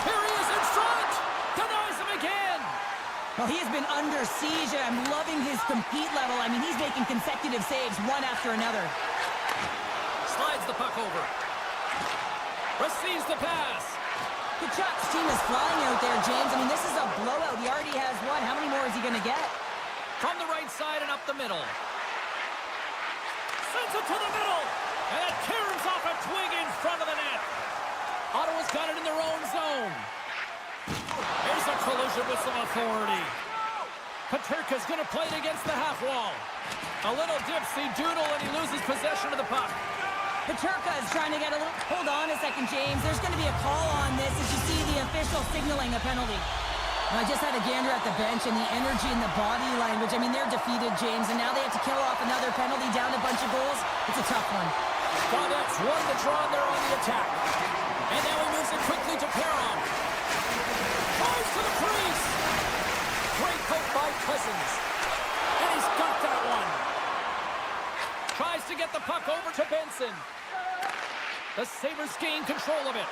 Here he is in front. Denies him again. Well, he has been under siege, and I'm loving his compete level. I mean, he's making consecutive saves one after another. Slides the puck over. Receives the pass. Kachuk's team is flying out there, James. I mean, this is a blowout. He already has one. How many more is he going to get? From the right side and up the middle. Sends it to the middle. And it caroms off a twig in front of the net. Ottawa's got it in their own zone. Here's a collision with some authority. Peterka's going to play it against the half wall. A little dipsy doodle and he loses possession of the puck. Peterka is trying to get a little... Hold on a second, James. There's going to be a call on this as you see the official signaling a penalty. I just had a gander at the bench, and the energy and the body language, I mean, they're defeated, James, and now they have to kill off another penalty, down a bunch of goals. It's a tough one. Gaudette's won the draw, and they're on the attack. And now he moves it quickly to Perron. Tries to the crease. Great poke by Cousins. And he's got that one. Tries to get the puck over to Benson. The Sabres gain control of it.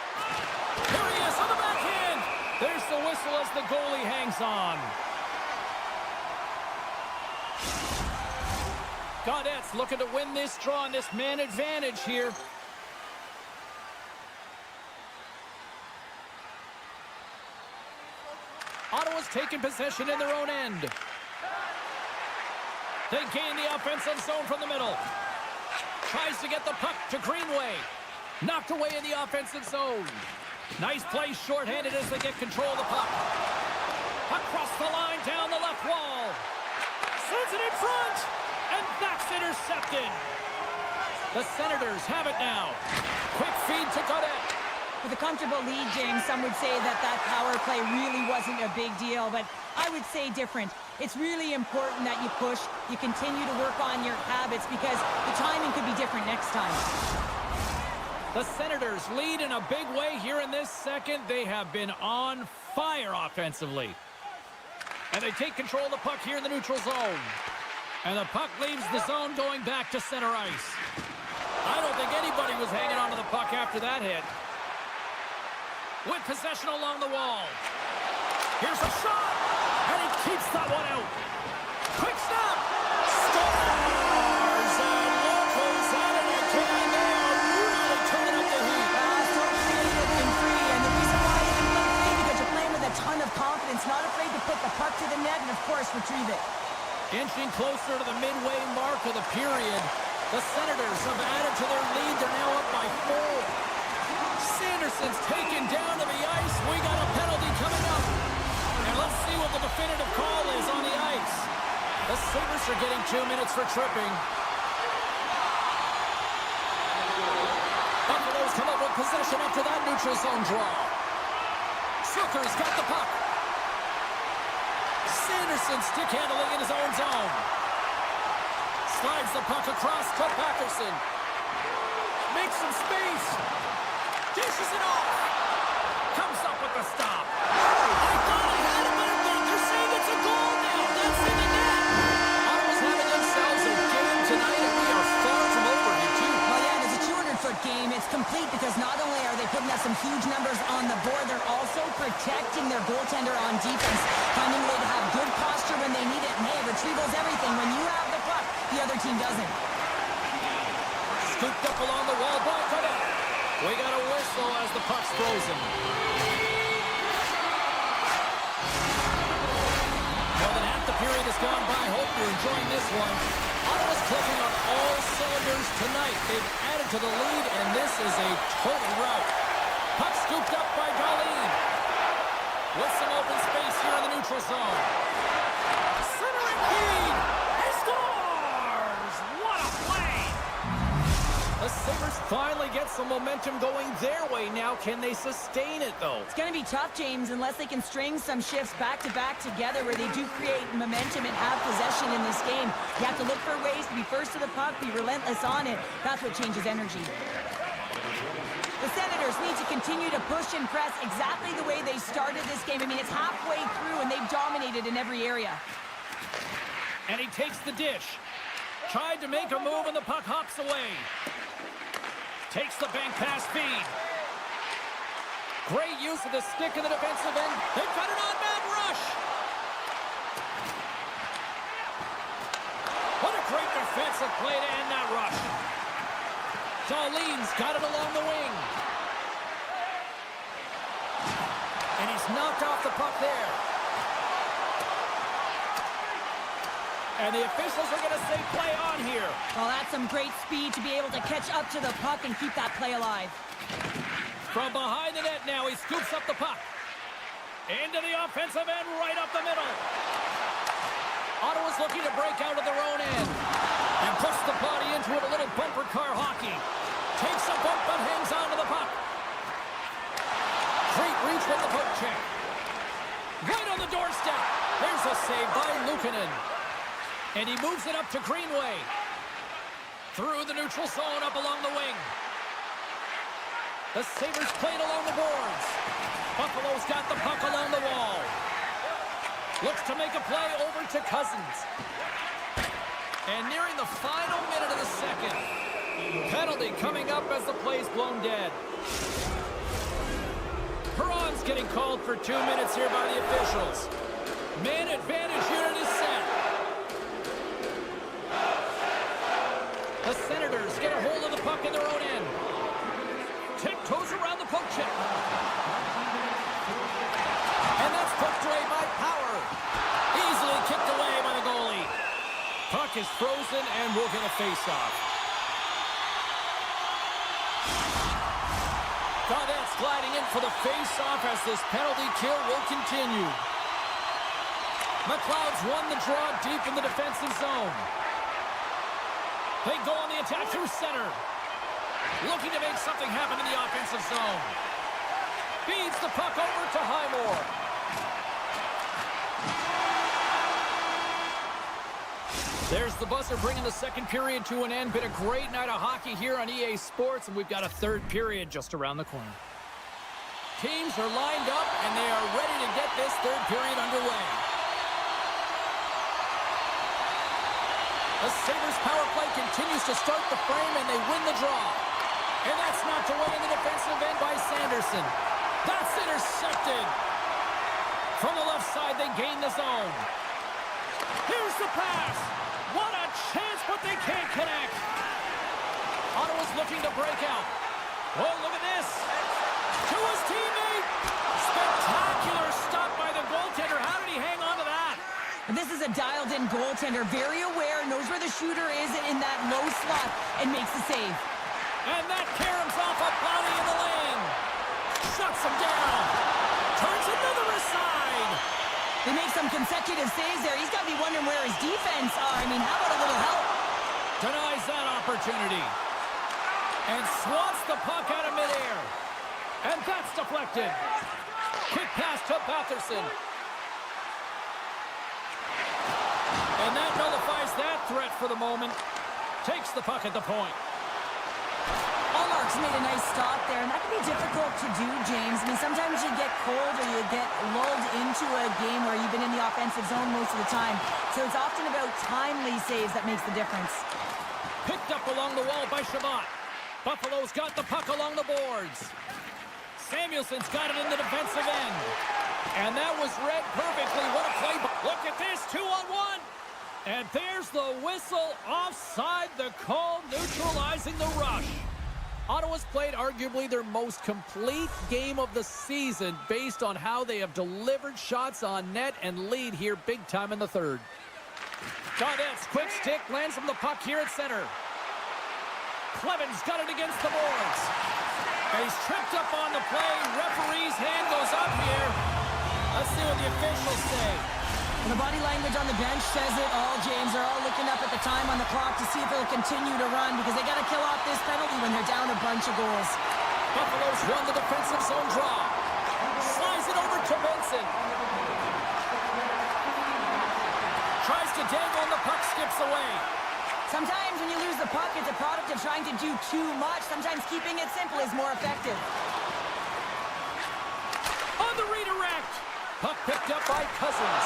Here he is on the backhand. There's the whistle as the goalie hangs on. Gaudette's looking to win this draw on this man advantage here. Ottawa's taking possession in their own end. They gain the offensive zone from the middle. Tries to get the puck to Greenway. Knocked away in the offensive zone. Nice play shorthanded as they get control of the puck. Across the line, down the left wall. Sends it in front. And that's intercepted. The Senators have it now. Quick feed to Gaudette. With a comfortable lead, James, some would say that that power play really wasn't a big deal, but I would say different. It's really important that you push, you continue to work on your habits because the timing could be different next time. The Senators lead in a big way here in this second. They have been on fire offensively. And they take control of the puck here in the neutral zone. And the puck leaves the zone going back to center ice. I don't think anybody was hanging onto the puck after that hit. With possession along the wall. Here's a shot. And he keeps that one out. Quick snap. Scores! And look who's at it again. They are really turning up the heat. So creative and free. And the reason why you can look free because you're playing with a ton of confidence. Not afraid to put the puck to the net and, of course, retrieve it. Inching closer to the midway mark of the period. The Senators have added to their lead. They're now up by 4. Sanderson's taken down to the ice. We got a penalty coming up. And let's see what the definitive call is on the ice. The Sabres are getting 2 minutes for tripping. Buffalo's come up with possession after that neutral zone draw. Zucker's got the puck. Sanderson stick handling in his own zone. Slides the puck across to Patterson. Makes some space. Dishes it off. Comes up with the stop. I thought he had it, but they're saying it's a goal now. That's in the net. Ottawa's having themselves a game tonight, and we are far from over here, too. Well, yeah, it's a 200-foot game. It's complete because not only are they putting up some huge numbers on the board, they're also protecting their goaltender on defense, finding a way to have good posture when they need it. And, hey, retrieval's everything. When you have the puck, the other team doesn't. Scooped up along the wall by Gaudette. We got a whistle as the puck's frozen. More than half the period has gone by. Hope you're enjoying this one. Ottawa's clicking on all cylinders tonight. They've added to the lead, and this is a total rout. Puck scooped up by Darlene. With some open space here in the neutral zone. Centering feed. He scores! What a play! The Sabres finally get some momentum going their way now. Can they sustain it, though? It's going to be tough, James, unless they can string some shifts back-to-back together where they do create momentum and have possession in this game. You have to look for ways to be first to the puck, be relentless on it. That's what changes energy. The Senators need to continue to push and press exactly the way they started this game. I mean, it's halfway through, and they've dominated in every area. And he takes the dish. Tried to make a move, and the puck hops away. Takes the bank pass feed. Great use of the stick in the defensive end. They've got an on-man rush. What a great defensive play to end that rush. Darlene's got it along the wing. And he's knocked off the puck there. And the officials are going to say play on here. Well, that's some great speed to be able to catch up to the puck and keep that play alive. From behind the net now, he scoops up the puck. Into the offensive end, right up the middle. Ottawa's looking to break out of their own end. And puts the body into it, a little bumper car hockey. Takes a bump but hangs on to the puck. Great reach with the poke check. Right on the doorstep. There's a save by Luukkonen. And he moves it up to Greenway. Through the neutral zone, up along the wing. The Sabres played along the boards. Buffalo's got the puck along the wall. Looks to make a play over to Cousins. And nearing the final minute of the second. Penalty coming up as the play's blown dead. Perron's getting called for 2 minutes here by the officials. Man advantage unit is set. The Senators get a hold of the puck in their own end. Tiptoes around the poke check. And that's poked away by Power. Easily kicked away by the goalie. Puck is frozen and we'll get a face-off. Gaudette's gliding in for the face-off as this penalty kill will continue. McLeod's won the draw deep in the defensive zone. They go on the attack through center. Looking to make something happen in the offensive zone. Feeds the puck over to Highmore. There's the buzzer bringing the second period to an end. Been a great night of hockey here on EA Sports, and we've got a third period just around the corner. Teams are lined up, and they are ready to get this third period underway. The Sabres power play continues to start the frame, and they win the draw. And that's knocked away in the defensive end by Sanderson. That's intercepted. From the left side, they gain the zone. Here's the pass. What a chance, but they can't connect. Ottawa's looking to break out. Oh, look at this. To his teammate. Spectacular stop by the goaltender. How did he hang on to that? This is a dialed-in goaltender, very aware, knows where the shooter is in that low slot, and makes the save. And that caroms off a body in the lane. Shuts him down. Turns another aside. They make some consecutive saves there. He's got to be wondering where his defense are. I mean, how about a little help? Denies that opportunity. And swats the puck out of midair. And that's deflected. Quick pass to Batherson. And that nullifies that threat for the moment. Takes the puck at the point. Allmark's made a nice stop there, and that can be difficult to do, James. I mean, sometimes you get cold or you get lulled into a game where you've been in the offensive zone most of the time. So it's often about timely saves that makes the difference. Picked up along the wall by Shabbat. Buffalo's got the puck along the boards. Samuelson's got it in the defensive end. And that was read perfectly. What a play. Look at this, 2-on-1. And there's the whistle offside, the call neutralizing the rush. Ottawa's played arguably their most complete game of the season based on how they have delivered shots on net and lead here big time in the third. Gaudette's quick stick lands him the puck here at center. Cleven's got it against the boards. And he's tripped up on the play. Referee's hand goes up here. Let's see what the officials say. And the body language on the bench says it all, James. They're all looking up at the time on the clock to see if they'll continue to run because they got to kill off this penalty when they're down a bunch of goals. Buffalo's won the defensive zone draw. Slides it over to Benson. Tries to dangle and the puck skips away. Sometimes when you lose the puck, it's a product of trying to do too much. Sometimes keeping it simple is more effective. On the redirect. Puck picked up by Cousins.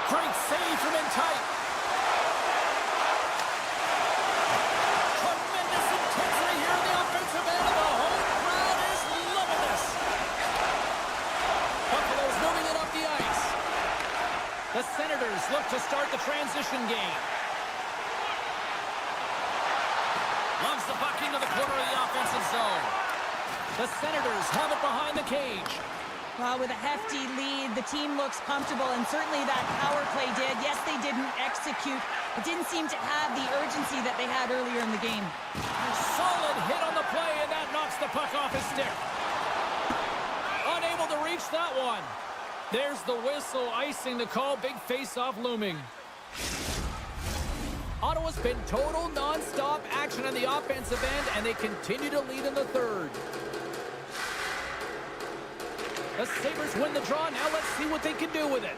Great save from in tight. Tremendous intensity here in the offensive end. The home crowd is loving this. Buffalo's moving it up the ice. The Senators look to start the transition game. Loves the puck into the corner of the offensive zone. The Senators have it behind the cage. Well, with a hefty lead, the team looks comfortable, and certainly that power play did. Yes, they didn't execute. It didn't seem to have the urgency that they had earlier in the game. A solid hit on the play, and that knocks the puck off his stick. Unable to reach that one. There's the whistle, icing the call. Big face-off looming. Ottawa's been total non-stop action on the offensive end, and they continue to lead in the third. The Sabres win the draw. Now let's see what they can do with it.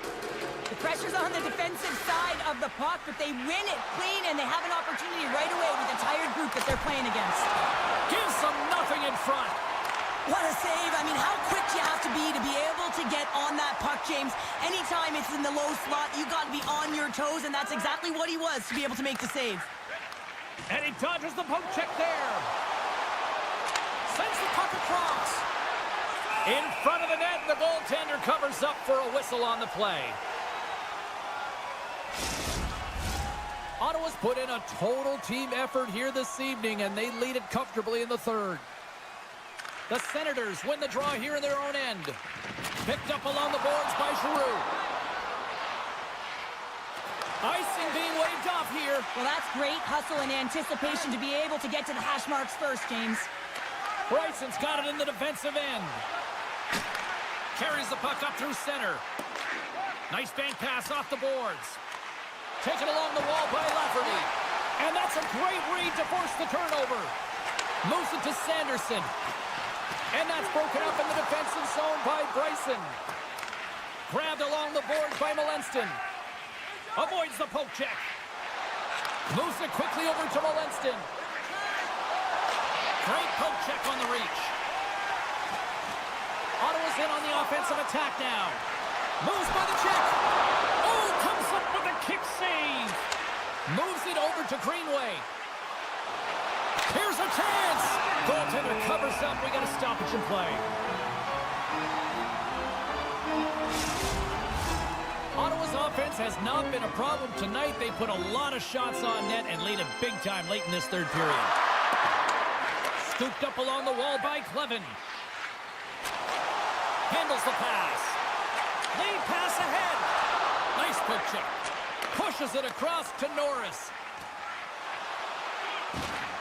The pressure's on the defensive side of the puck, but they win it clean, and they have an opportunity right away with the tired group that they're playing against. Gives them nothing in front. What a save. I mean, how quick do you have to be able to get on that puck, James? Anytime it's in the low slot, you got to be on your toes, and that's exactly what he was to be able to make the save. And he dodges the poke check there. Sends the puck across. In front of the net, the goaltender covers up for a whistle on the play. Ottawa's put in a total team effort here this evening, and they lead it comfortably in the third. The Senators win the draw here in their own end. Picked up along the boards by Giroux. Icing being waved off here. Well, that's great hustle and anticipation to be able to get to the hash marks first, James. Bryson's got it in the defensive end. Carries the puck up through center. Nice bank pass off the boards. Taken along the wall by Lafferty. And that's a great read to force the turnover. Moves it to Sanderson. And that's broken up in the defensive zone by Bryson. Grabbed along the boards by Molenston. Avoids the poke check. Moves it quickly over to Molenston. Great poke check on the reach. Ottawa's in on the offensive attack now. Moves by the check. Oh, comes up with a kick save. Moves it over to Greenway. Here's a chance. Goaltender covers up. We got a stoppage in play. Ottawa's offense has not been a problem tonight. They put a lot of shots on net and lead it big time late in this third period. Scooped up along the wall by Clevin. Handles the pass. Lead pass ahead. Nice poke check. Pushes it across to Norris.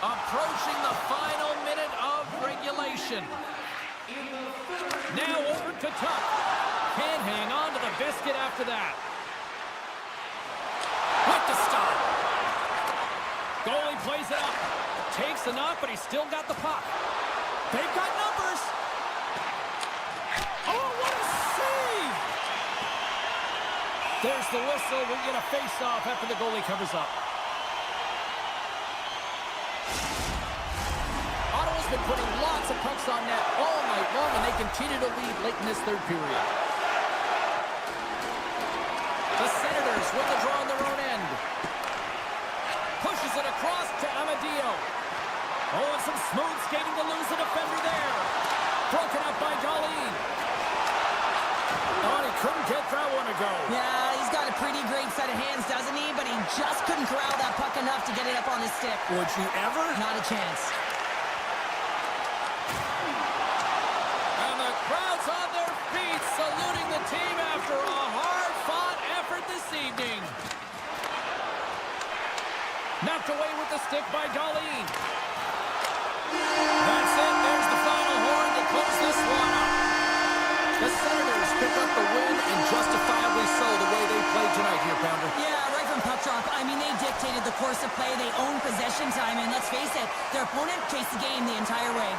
Approaching the final minute of regulation. Now over to Tuck. Can't hang on to the biscuit after that. With the stop. Goalie plays it up. Takes the knock, but he's still got the puck. They've got numbers. Oh, what a save! There's the whistle. We get a face-off after the goalie covers up. Ottawa's been putting lots of pucks on net all night long, and they continue to lead late in this third period. The Senators win the draw on their own end. Pushes it across to Amadio. Oh, and some smooth skating to lose the defender there. Broken up by Darlene. Oh, and he couldn't get that one to go. Yeah, he's got a pretty great set of hands, doesn't he? But he just couldn't corral that puck enough to get it up on his stick. Would you ever? Not a chance. And the crowd's on their feet, saluting the team after a hard-fought effort this evening. Knocked away with the stick by Darlene. That's it. There's the final horn to close this one up. The Senators pick up the win, and justifiably so, the way they played tonight here, Pounder. Yeah, right from puck drop. I mean, they dictated the course of play. They owned possession time, and let's face it, their opponent chased the game the entire way.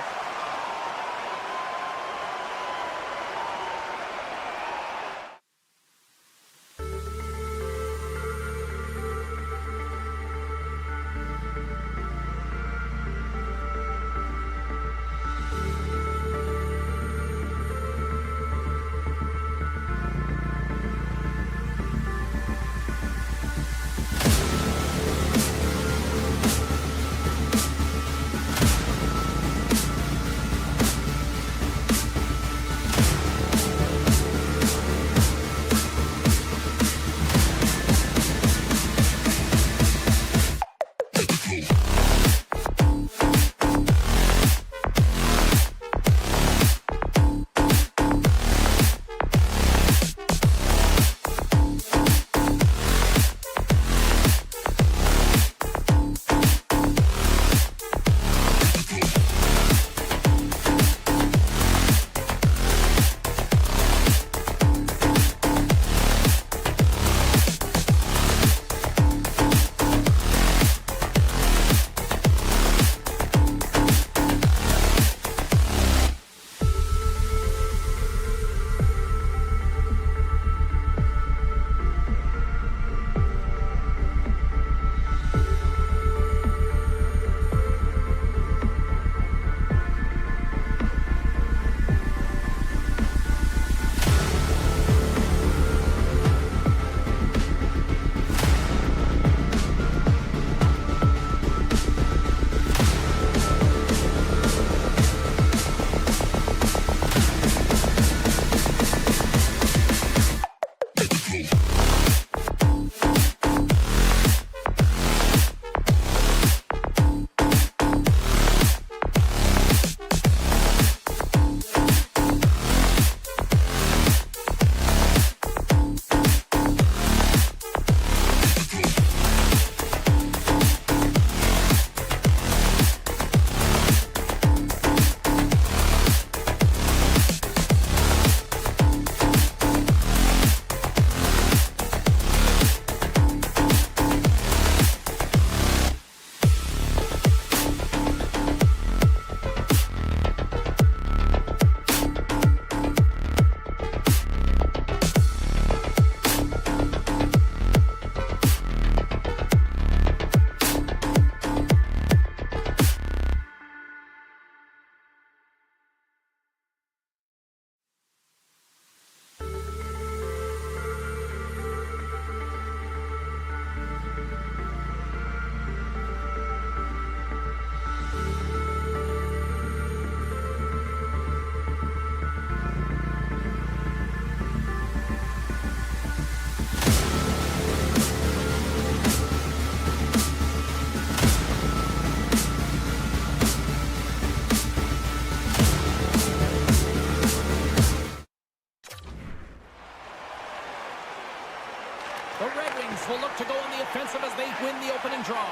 The Red Wings will look to go on the offensive as they win the opening draw.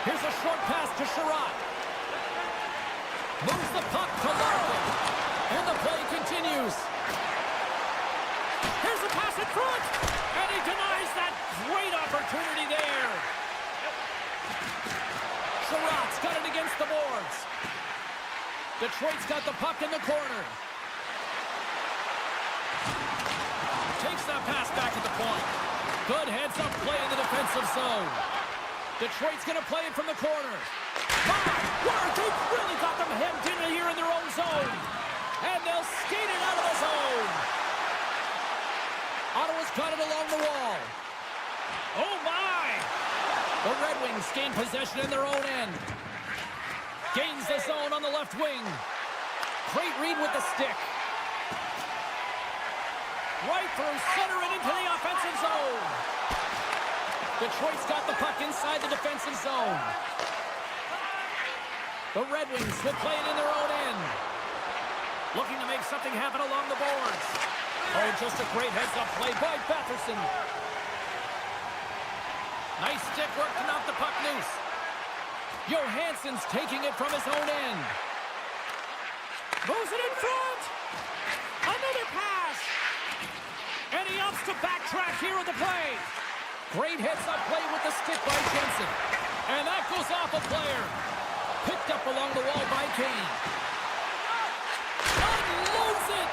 Here's a short pass to Sherratt. Moves the puck to Larkin. And the play continues. Here's a pass in front. And he denies that great opportunity there. Sherratt's got it against the boards. Detroit's got the puck in the corner. Takes that pass back at the point. Good heads-up play in the defensive zone. Detroit's going to play it from the corner. My word, they've really got them hemmed in here in their own zone. And they'll skate it out of the zone. Ottawa's got it along the wall. Oh, my! The Red Wings gain possession in their own end. Gains the zone on the left wing. Great read with the stick. Right through center and into the offensive zone. Detroit's got the puck inside the defensive zone. The Red Wings will play it in their own end. Looking to make something happen along the boards. Oh, just a great heads-up play by Batherson. Nice stick work to knock the puck loose. Johansson's taking it from his own end. Moves it in front. Another pass. And he opts to backtrack here with the play. Great heads-up play with the stick by Jensen. And that goes off a player. Picked up along the wall by Kane. Unloads it.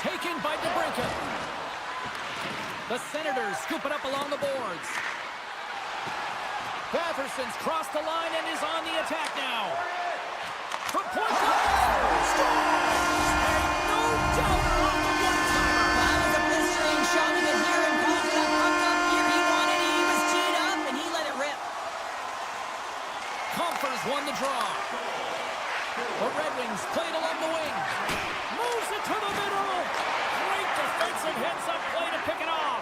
Taken by DeBrincat. The Senators scoop it up along the boards. Batherson's crossed the line and is on the attack now. From point to and no doubt on the one-timer. That was a blistering shot in the here and pulled that puck up here. He wanted it, he was teed up, and he let it rip. Compher's won the draw. The Red Wings played along the wing. Moves it to the middle. Great defensive heads-up play to pick it off.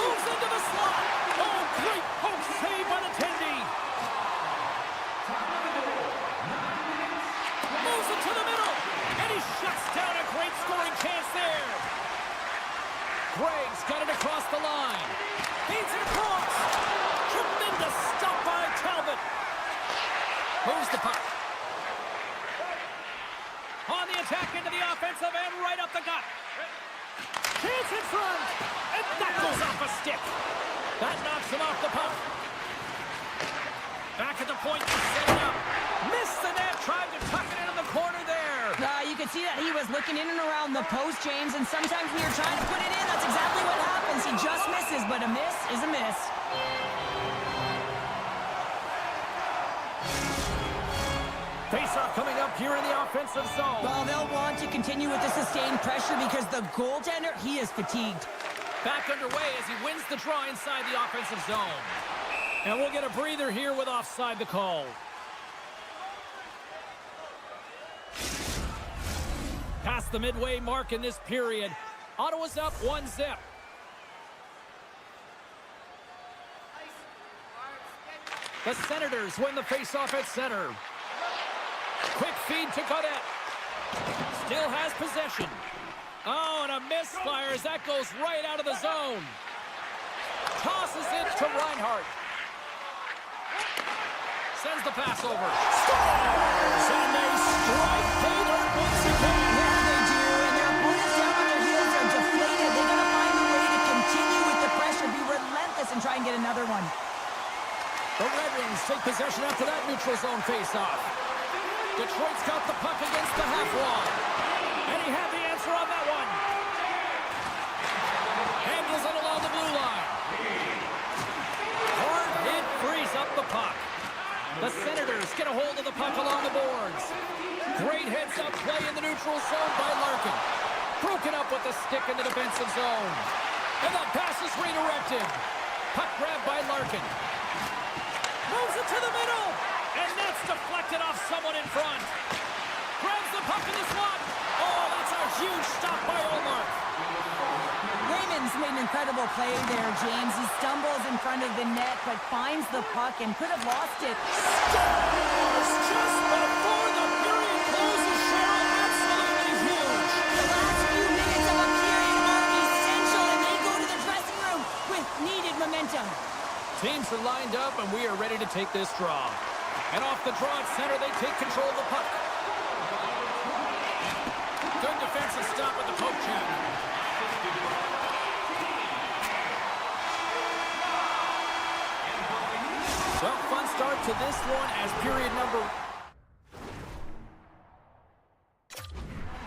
Moves into the slot. Oh, great poke save by the Tendy. Moves it to the middle. And he shuts down a great scoring chance there. Gregg's got it across the line. Feeds it across. Tremendous stop by Talbot. Moves the puck. On the attack into the offensive end, right up the gut. Chance in front. And that goes off a stick. That knocks him off the puck. Back at the point to set it up. Missed the net, tried to tuck it into the corner there. You could see that he was looking in and around the post, James, and sometimes when you're trying to put it in, that's exactly what happens. He just misses, but a miss is a miss. Face-off coming up here in the offensive zone. Well, they'll want to continue with the sustained pressure because the goaltender, he is fatigued. Back underway as he wins the draw inside the offensive zone. And we'll get a breather here with offside the call. Past the midway mark in this period. Ottawa's up 1-0. The Senators win the face-off at center. Quick feed to Gaudette. Still has possession. Oh, and a misfire as that goes right out of the zone. Tosses it to Reinhart. Sends the pass over. Scores! And they strike Taylor once again. Yeah, they do, and their opponents down on their heels are deflated. They're going to find a way to continue with the pressure, be relentless, and try and get another one. The Red Wings take possession after that neutral zone face-off. Detroit's got the puck against the half wall. And he had the answer on that one. Handles it along the blue line. Hard hit frees up the puck. The Senators get a hold of the puck along the boards. Great heads-up play in the neutral zone by Larkin. Broken up with the stick in the defensive zone. And that pass is redirected. Puck grab by Larkin. Moves it to the middle. And that's deflected off someone in front. Grabs the puck in the slot. Oh, that's a huge stop by Omar. Raymond's made an incredible play there, James. He stumbles in front of the net, but finds the puck and could have lost it. Scores just before the period closes, Cheryl. Absolutely huge. The last few minutes of a period are opponents are lined up, and we are ready to take this draw. And off the draw at center, they take control of the puck. Good defensive stop with the poke check. Well, fun start to this one as period number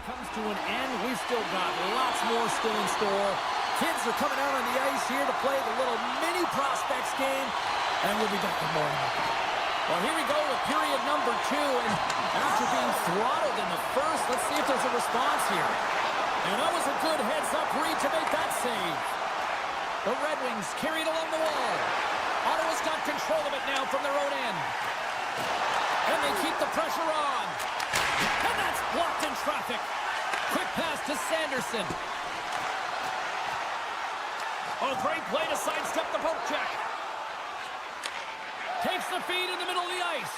comes to an end. We've still got lots more still in store. Kids are coming out on the ice here to play the little mini prospects game, and we'll be back in more. Well, here we go with period number 2, and after being throttled in the first, let's see if there's a response here. And that was a good heads-up read to make that save. The Red Wings carried along the wall. Ottawa's got control of it now from their own end. And they keep the pressure on. And that's blocked in traffic. Quick pass to Sanderson. Oh, great play to sidestep the poke check. Takes the feed in the middle of the ice.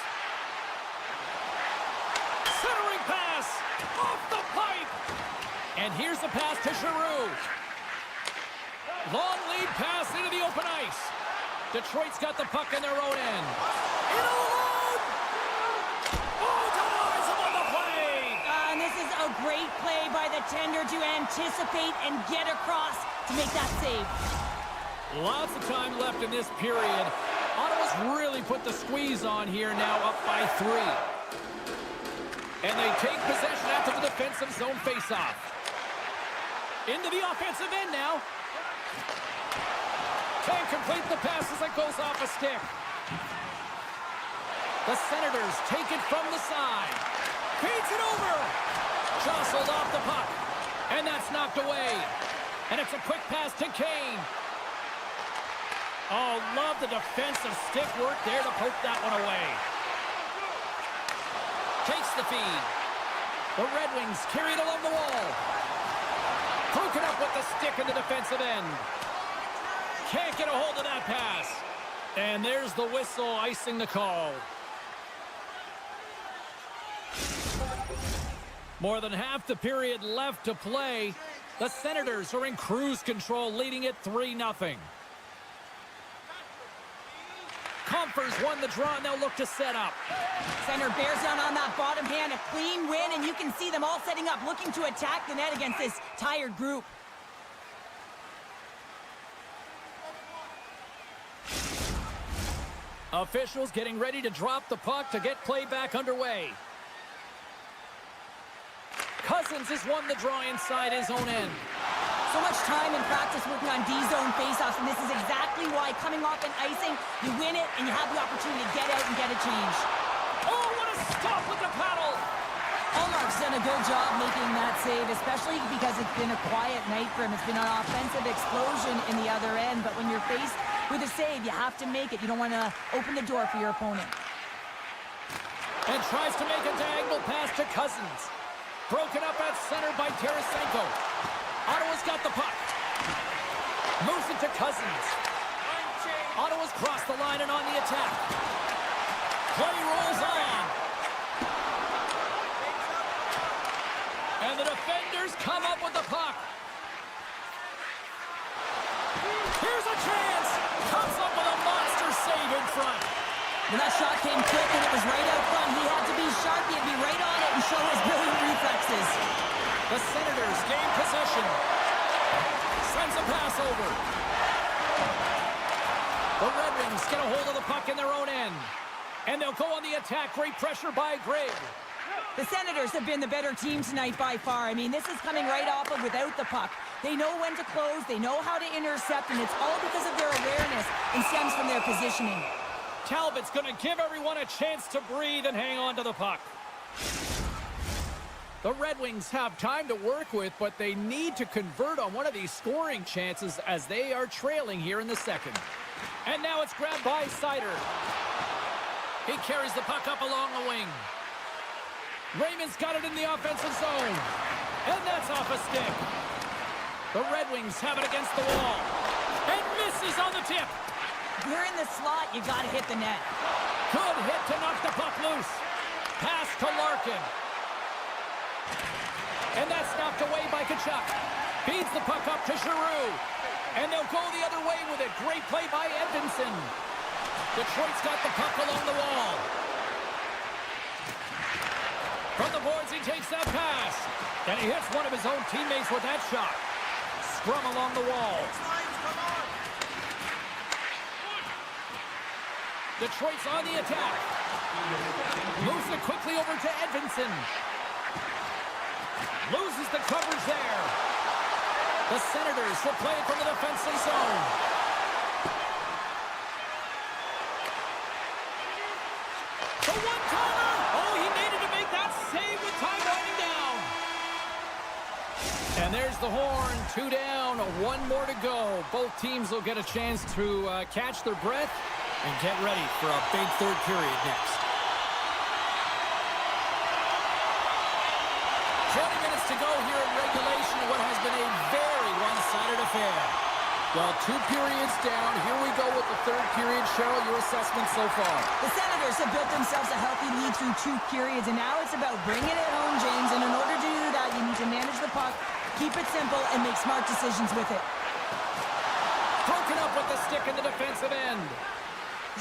Centering pass. Off the pipe. And here's the pass to Giroux. Long lead pass into the open ice. Detroit's got the puck in their own end. In alone! Oh, denies him on the play! And this is a great play by the tender to anticipate and get across to make that save. Lots of time left in this period. Ottawa's really put the squeeze on here now, up by 3. And they take possession after the defensive zone faceoff. Into the offensive end now. Can't complete the pass as it goes off a stick. The Senators take it from the side. Feeds it over. Jostled off the puck. And that's knocked away. And it's a quick pass to Kane. Oh, love the defensive stick work there to poke that one away. Takes the feed. The Red Wings carry it along the wall. Broken up with the stick in the defensive end. Can't get a hold of that pass. And there's the whistle icing the call. More than half the period left to play. The Senators are in cruise control, leading it 3-0. Compher's won the draw, and they'll look to set up. Center bears down on that bottom hand, a clean win, and you can see them all setting up, looking to attack the net against this tired group. Officials getting ready to drop the puck to get play back underway. Cousins has won the draw inside his own end. So much time in practice working on D-zone faceoffs, and this is exactly why coming off an icing, you win it, and you have the opportunity to get out and get a change. Oh, what a stop with the paddle! Allmark's done a good job making that save, especially because it's been a quiet night for him. It's been an offensive explosion in the other end, but when you're faced with a save, you have to make it. You don't want to open the door for your opponent. And tries to make a diagonal pass to Cousins. Broken up at center by Tarasenko. Ottawa's got the puck. Moves it to Cousins. Ottawa's crossed the line and on the attack. Play rolls on. And the defenders come up with the puck. Here's a chance. Comes up with a monster save in front. When that shot came quick and it was right out front, he had to be sharp. He had to be right on it and show his brilliant reflexes. The Senators gain possession. Sends a pass over. The Red Wings get a hold of the puck in their own end. And they'll go on the attack. Great pressure by Greg. The Senators have been the better team tonight by far. I mean, this is coming right off of without the puck. They know when to close. They know how to intercept. And it's all because of their awareness and stems from their positioning. Talbot's going to give everyone a chance to breathe and hang on to the puck. The Red Wings have time to work with, but they need to convert on one of these scoring chances as they are trailing here in the second. And now it's grabbed by Sider. He carries the puck up along the wing. Raymond's got it in the offensive zone. And that's off a stick. The Red Wings have it against the wall. And misses on the tip. If you're in the slot, you got to hit the net. Good hit to knock the puck loose. Pass to Larkin. And that's knocked away by Tkachuk. Feeds the puck up to Giroux. And they'll go the other way with it. Great play by Edmondson. Detroit's got the puck along the wall. From the boards, he takes that pass. And he hits one of his own teammates with that shot. Scrum along the wall. Detroit's on the attack. Moves it quickly over to Edvinsson. Loses the coverage there. The Senators will play it from the defensive zone. The one-timer! Oh, he needed to make that save with time winding down. And there's the horn. 2 down, 1 more to go. Both teams will get a chance to catch their breath and get ready for a big third period next. 20 minutes to go here in regulation, what has been a very one-sided affair. Well, 2 periods down. Here we go with the third period. Cheryl, your assessment so far? The Senators have built themselves a healthy lead through 2 periods, and now it's about bringing it home, James. And in order to do that, you need to manage the puck, keep it simple, and make smart decisions with it. Broken up with the stick in the defensive end.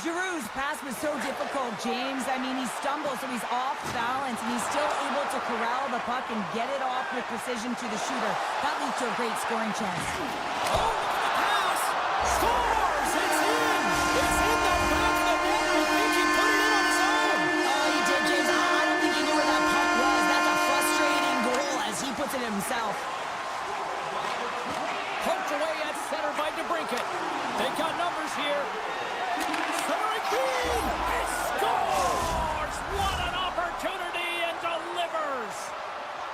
Giroux's pass was so difficult, James. I mean, he stumbles, so he's off balance, and he's still able to corral the puck and get it off with precision to the shooter. That leads to a great scoring chance. Oh, look at the pass! Scores! It's in! It's in the back of the net. I think he put it in on his own. Oh, he did, James. I don't think he knew where that puck was. That's a frustrating goal as he puts it himself. Poked away at center by DeBrincat. They got numbers here. He scores! What an opportunity, and delivers!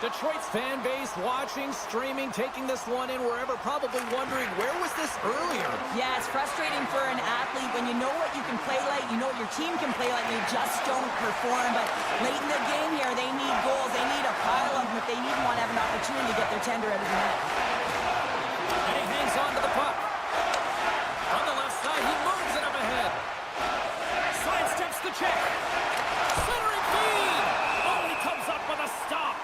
Detroit's fan base watching, streaming, taking this one in wherever, probably wondering, where was this earlier? Yeah, it's frustrating for an athlete when you know what you can play like, you know what your team can play like, you just don't perform. But late in the game here, they need goals, they need a pile of them, but they even want to have an opportunity to get their tender out of the net. And he hangs on to the puck. On the left side, he moves it up ahead. Sidesteps the check. Centering feed. Oh, he comes up with a stop.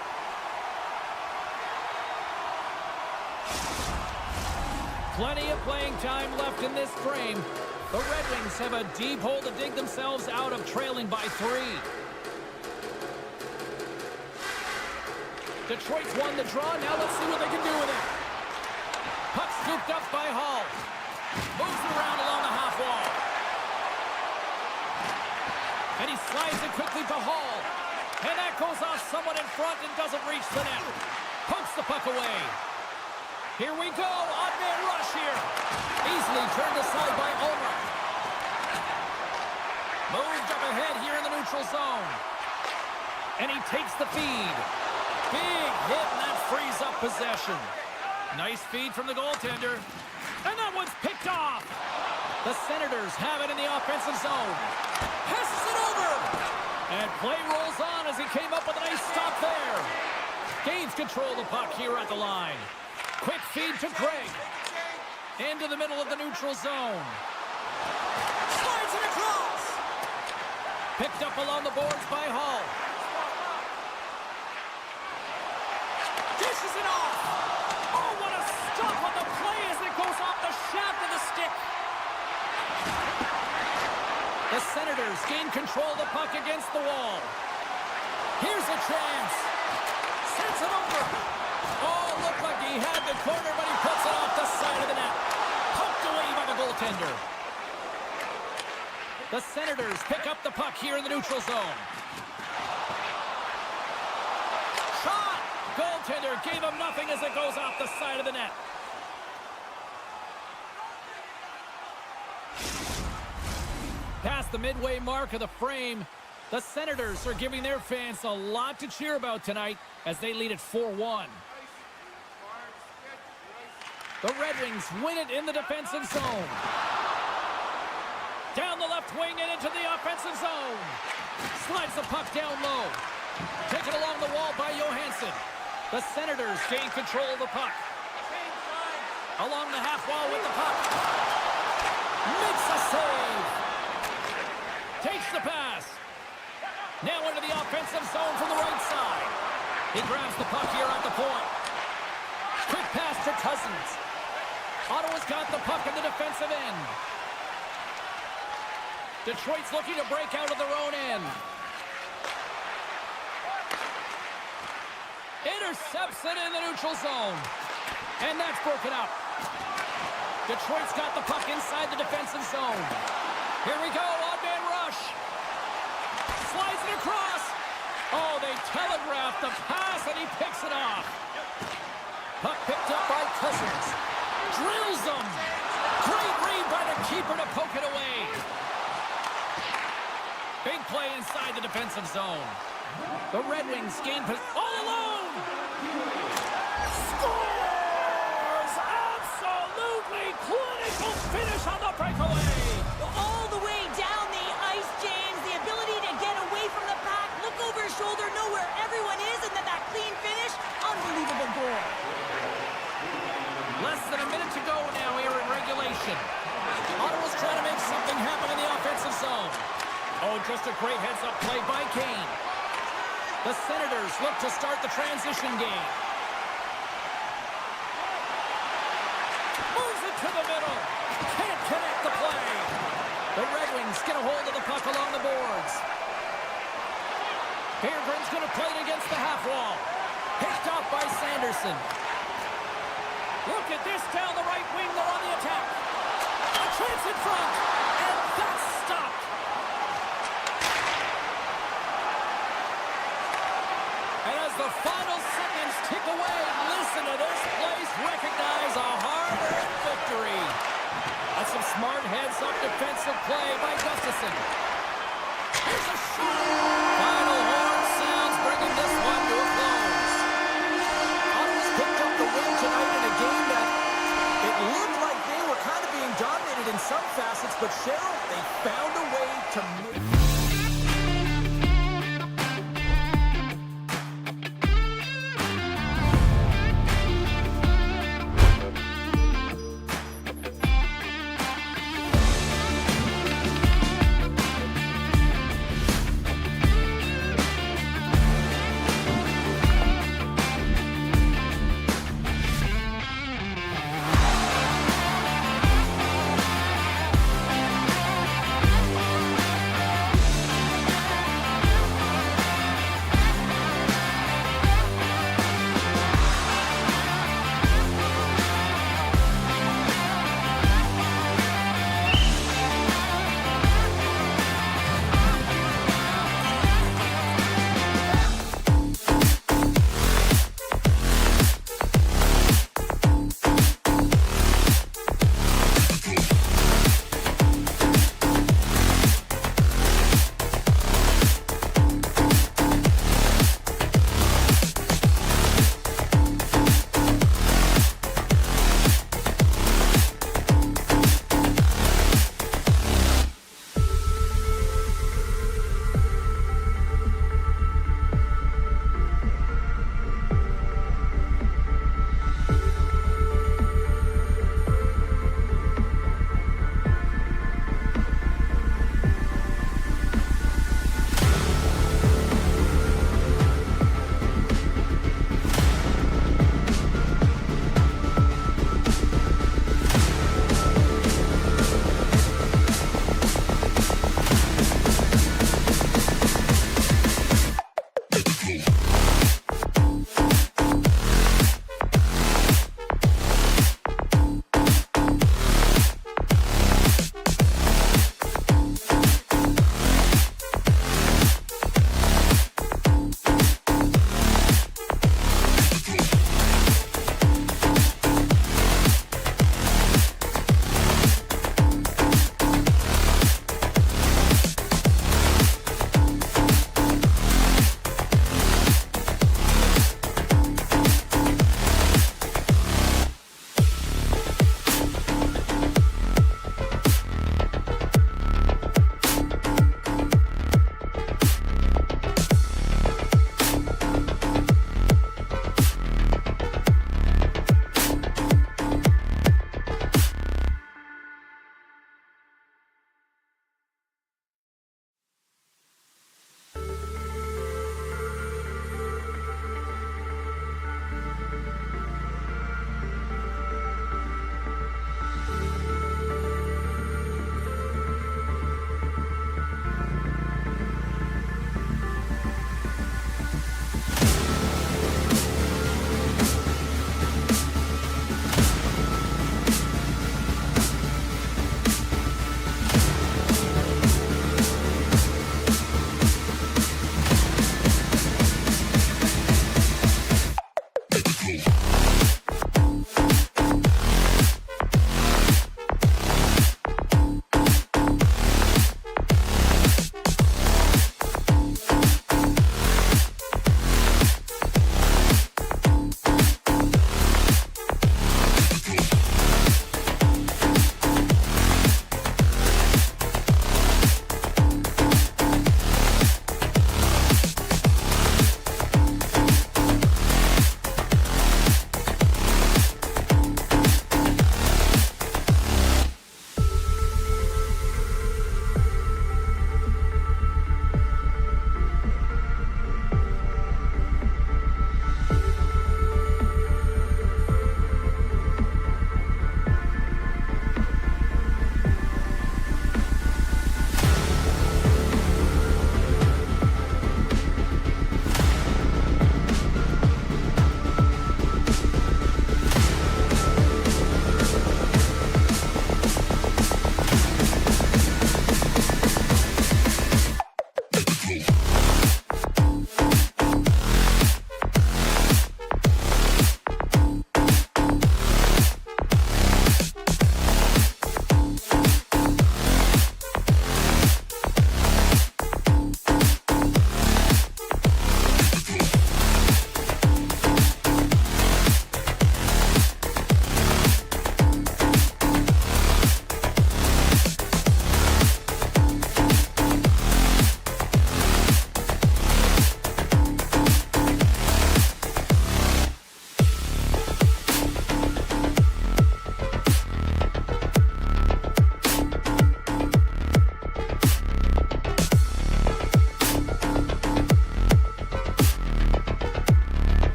Plenty of playing time left in this frame. The Red Wings have a deep hole to dig themselves out of, trailing by 3. Detroit's won the draw. Now let's see what they can do with it. Puck scooped up by Hall. Moves it around along the half wall. And he slides it quickly to Hall. And that goes off someone in front and doesn't reach the net. Pumps the puck away. Here we go. Odd-man rush here. Easily turned aside by Ulmer. Moved up ahead here in the neutral zone. And he takes the feed. Big hit, and that frees up possession. Nice feed from the goaltender. And that one's picked off. The Senators have it in the offensive zone. Passes it over. And play rolls on as he came up with a nice stop there. Gains control of the puck here at the line. Quick feed to Craig. Into the middle of the neutral zone. Slides it across. Picked up along the boards by Hall. Dishes it off. Oh, what a stop on the play as it goes off the shaft of the stick. The Senators gain control of the puck against the wall. Here's a chance. Sends it over. Oh, looked like he had the corner, but he puts it off the side of the net. Poked away by the goaltender. The Senators pick up the puck here in the neutral zone. Shot! Goaltender gave him nothing as it goes off the side of the net. Past the midway mark of the frame, the Senators are giving their fans a lot to cheer about tonight as they lead it 4-1. The Red Wings win it in the defensive zone. Down the left wing and into the offensive zone. Slides the puck down low. Taken along the wall by Johansson. The Senators gain control of the puck. Along the half wall with the puck. Makes a save. Takes the pass. Now into the offensive zone from the right side. He grabs the puck here at the point. Quick pass to Cousins. Ottawa's got the puck in the defensive end. Detroit's looking to break out of their own end. Intercepts it in the neutral zone. And that's broken up. Detroit's got the puck inside the defensive zone. Here we go, odd-man rush. Slides it across. Oh, they telegraphed the pass, and he picks it off. Puck picked up by Cousins. Drills them. Great read by the keeper to poke it away. Big play inside the defensive zone. The Red Wings gain possession. All alone! Scores! Absolutely clinical finish on the breakaway! All the way down the ice, James. The ability to get away from the pack, look over his shoulder, know where everyone is, and then that clean finish. Unbelievable goal. Less than a minute to go now here in regulation. Ottawa's trying to make something happen in the offensive zone. Oh, just a great heads-up play by Kane. The Senators look to start the transition game. Moves it to the middle. Can't connect the play. The Red Wings get a hold of the puck along the boards. Berggren's going to play it against the half wall. Picked off by Sanderson. Look at this down the right wing. They're on the attack. A chance in front. And that's stopped. And as the final seconds tick away, listen to this place recognize a hard-earned victory. That's some smart heads-up defensive play by Gustafsson. Here's a shot. Final horn sounds, bringing this one to a close. Ottawa's picked up the win tonight in a game that it looked like they were kind of being dominated in some facets, but Cheryl, they found a way to move.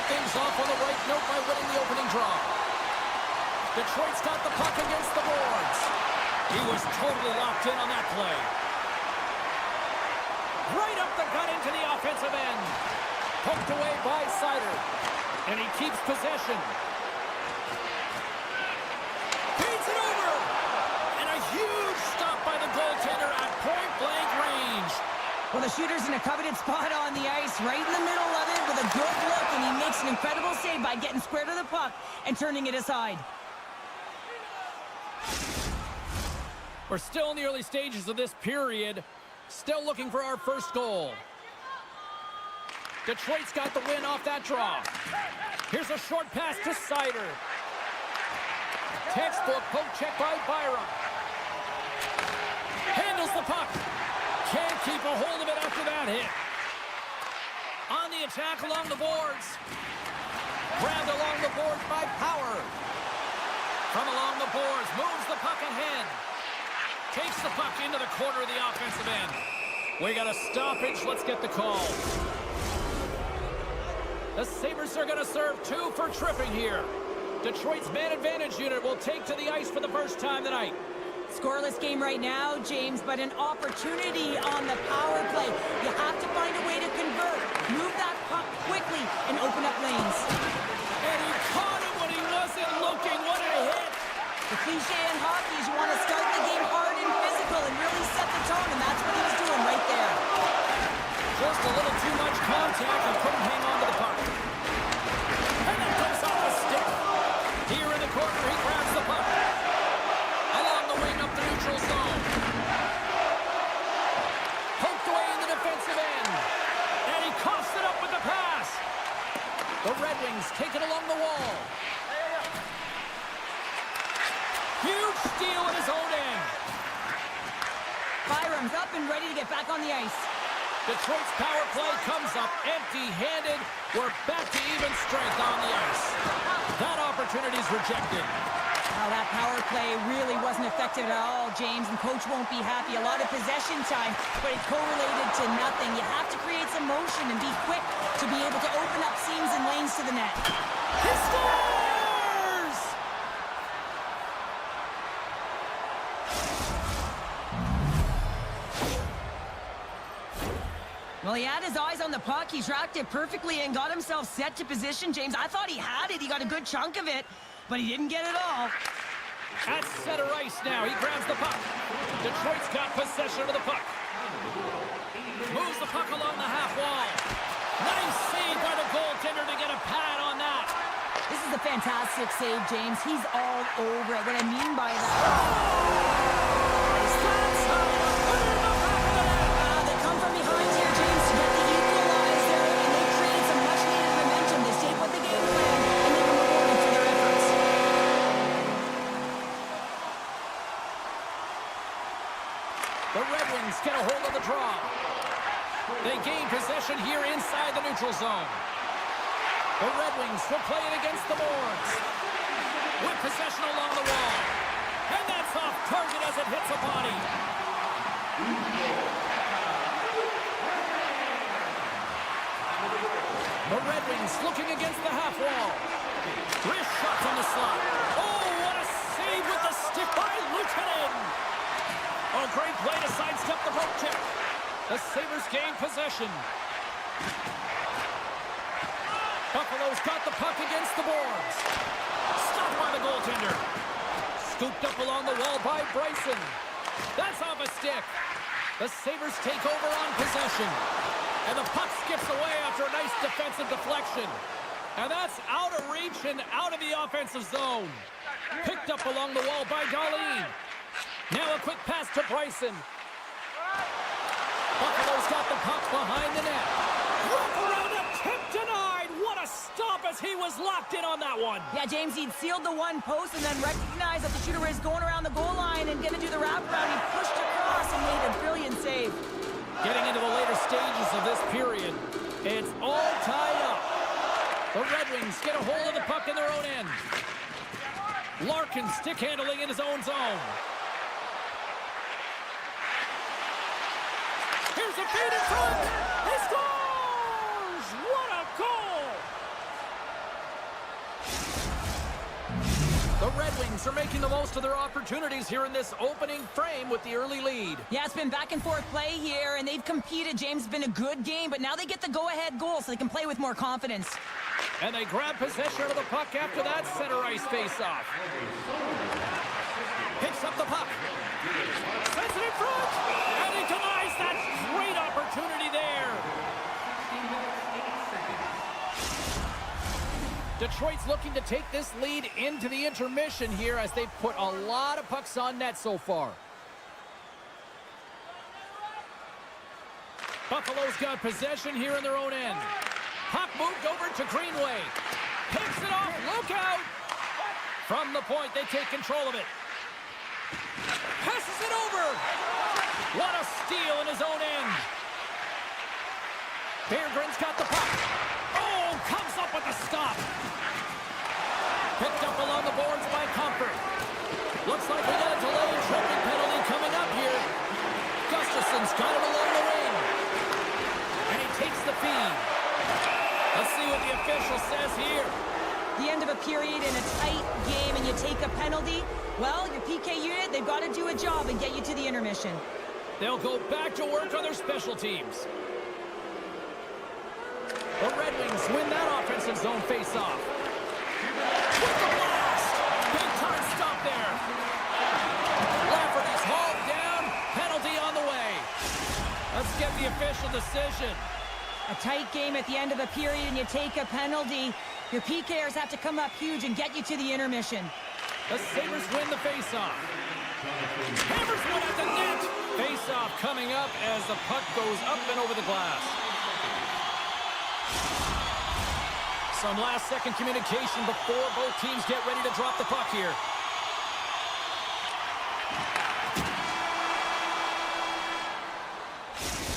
start things off on the right note by winning the opening draw. Detroit's got the puck against the boards. He was totally locked in on that play. Right up the gut into the offensive end. Poked away by Seider. And he keeps possession. Feeds it over. And a huge stop by the goaltender at point-blank range. Well, the shooter's in a coveted spot on the ice, right in the middle of it with a good look, and he makes an incredible save by getting square to the puck and turning it aside. We're still in the early stages of this period. Still looking for our first goal. Detroit's got the win off that draw. Here's a short pass to Seider. Textbook poke check by Byram. Handles the puck. Can't keep a hold of it after that hit. On the attack along the boards. Grabbed along the boards by Power. From along the boards, moves the puck ahead. Takes the puck into the corner of the offensive end. We got a stoppage. Let's get the call. The Sabres are going to serve 2 for tripping here. Detroit's man advantage unit will take to the ice for the first time tonight. Scoreless game right now, James, but an opportunity on the power play. You have to find a way to convert. Move that puck quickly and open up lanes. And he caught him when he wasn't looking. What a hit! The cliche in hockey is you want to start the game hard and physical and really set the tone, and that's what he was doing right there. Just a little too much contact and couldn't hang on to the puck. And it comes off a stick. Here in the corner, he grabs the puck. Along the wing up the neutral zone. Poked away in the defensive end. And he coughs it up with the pass. The Red Wings take it along the wall. Huge steal at his own end. Byram's up and ready to get back on the ice. Detroit's power play comes up empty-handed. We're back to even strength on the ice. That opportunity's rejected. Well, that power play really wasn't effective at all, James, and coach won't be happy. A lot of possession time, but it correlated to nothing. You have to create some motion and be quick to be able to open up seams and lanes to the net. He scores! Well, he had his eyes on the puck. He tracked it perfectly and got himself set to position, James. I thought he had it. He got a good chunk of it, but he didn't get it all. At center ice now. He grabs the puck. Detroit's got possession of the puck. Moves the puck along the half wall. Nice save by the goaltender to get a pad on that. This is a fantastic save, James. He's all over it. What I mean by that... They come from behind here, James, to get the equalizer, and they created some much-needed momentum. They stayed with the game plan, and they were rewarded for their efforts. The Red Wings get a hold of the draw. They gain possession here inside the neutral zone. The Red Wings will play it against the boards. With possession along the wall. And that's off target as it hits a body. The Red Wings looking against the half wall. Wrist shot from the slot. Oh, what a save with the stick by Lieutenant. Oh, great play to sidestep the poke check. The Sabres gain possession. Buffalo's got the puck against the boards. Stopped by the goaltender. Scooped up along the wall by Bryson. That's off a stick. The Sabres take over on possession. And the puck skips away after a nice defensive deflection. And that's out of reach and out of the offensive zone. Picked up along the wall by Darlene. Now a quick pass to Bryson. Buffalo's got the puck behind the net. Wrap around a tip denied. What a stop as he was locked in on that one. Yeah, James, he'd sealed the one post and then recognized that the shooter was going around the goal line and going to do the wraparound. He pushed across and made a brilliant save. Getting into the later stages of this period, it's all tied up. The Red Wings get a hold of the puck in their own end. Larkin stick handling in his own zone. Here's a feed in front. He scores! What a goal! The Red Wings are making the most of their opportunities here in this opening frame with the early lead. Yeah, it's been back and forth play here, and they've competed. James, it's been a good game, but now they get the go-ahead goal so they can play with more confidence. And they grab possession of the puck after that center ice face-off. Picks up the puck. Sends it in front. And he denies that great opportunity there. Detroit's looking to take this lead into the intermission here as they've put a lot of pucks on net so far. Buffalo's got possession here in their own end. Puck moved over to Greenway. Picks it off. Look out. From the point, they take control of it. Passes it over. What a steal in his own end. Berggren's got the puck. Oh, comes up with a stop. Picked up along the boards by Comfort. Looks like we got a delayed tripping penalty coming up here. Gustafson's got it along the wing. And he takes the feed. Let's see what the official says here. The end of a period in a tight game and you take a penalty. Well, your PK unit, they've got to do a job and get you to the intermission. They'll go back to work on their special teams. The Red Wings win that offensive zone face-off. With the blast! Big-time stop there. Lafferty's hauled down. Penalty on the way. Let's get the official decision. A tight game at the end of a period and you take a penalty. Your PKers have to come up huge and get you to the intermission. The Sabres win the face-off. Hammers one at the net. Face-off coming up as the puck goes up and over the glass. Some last-second communication before both teams get ready to drop the puck here.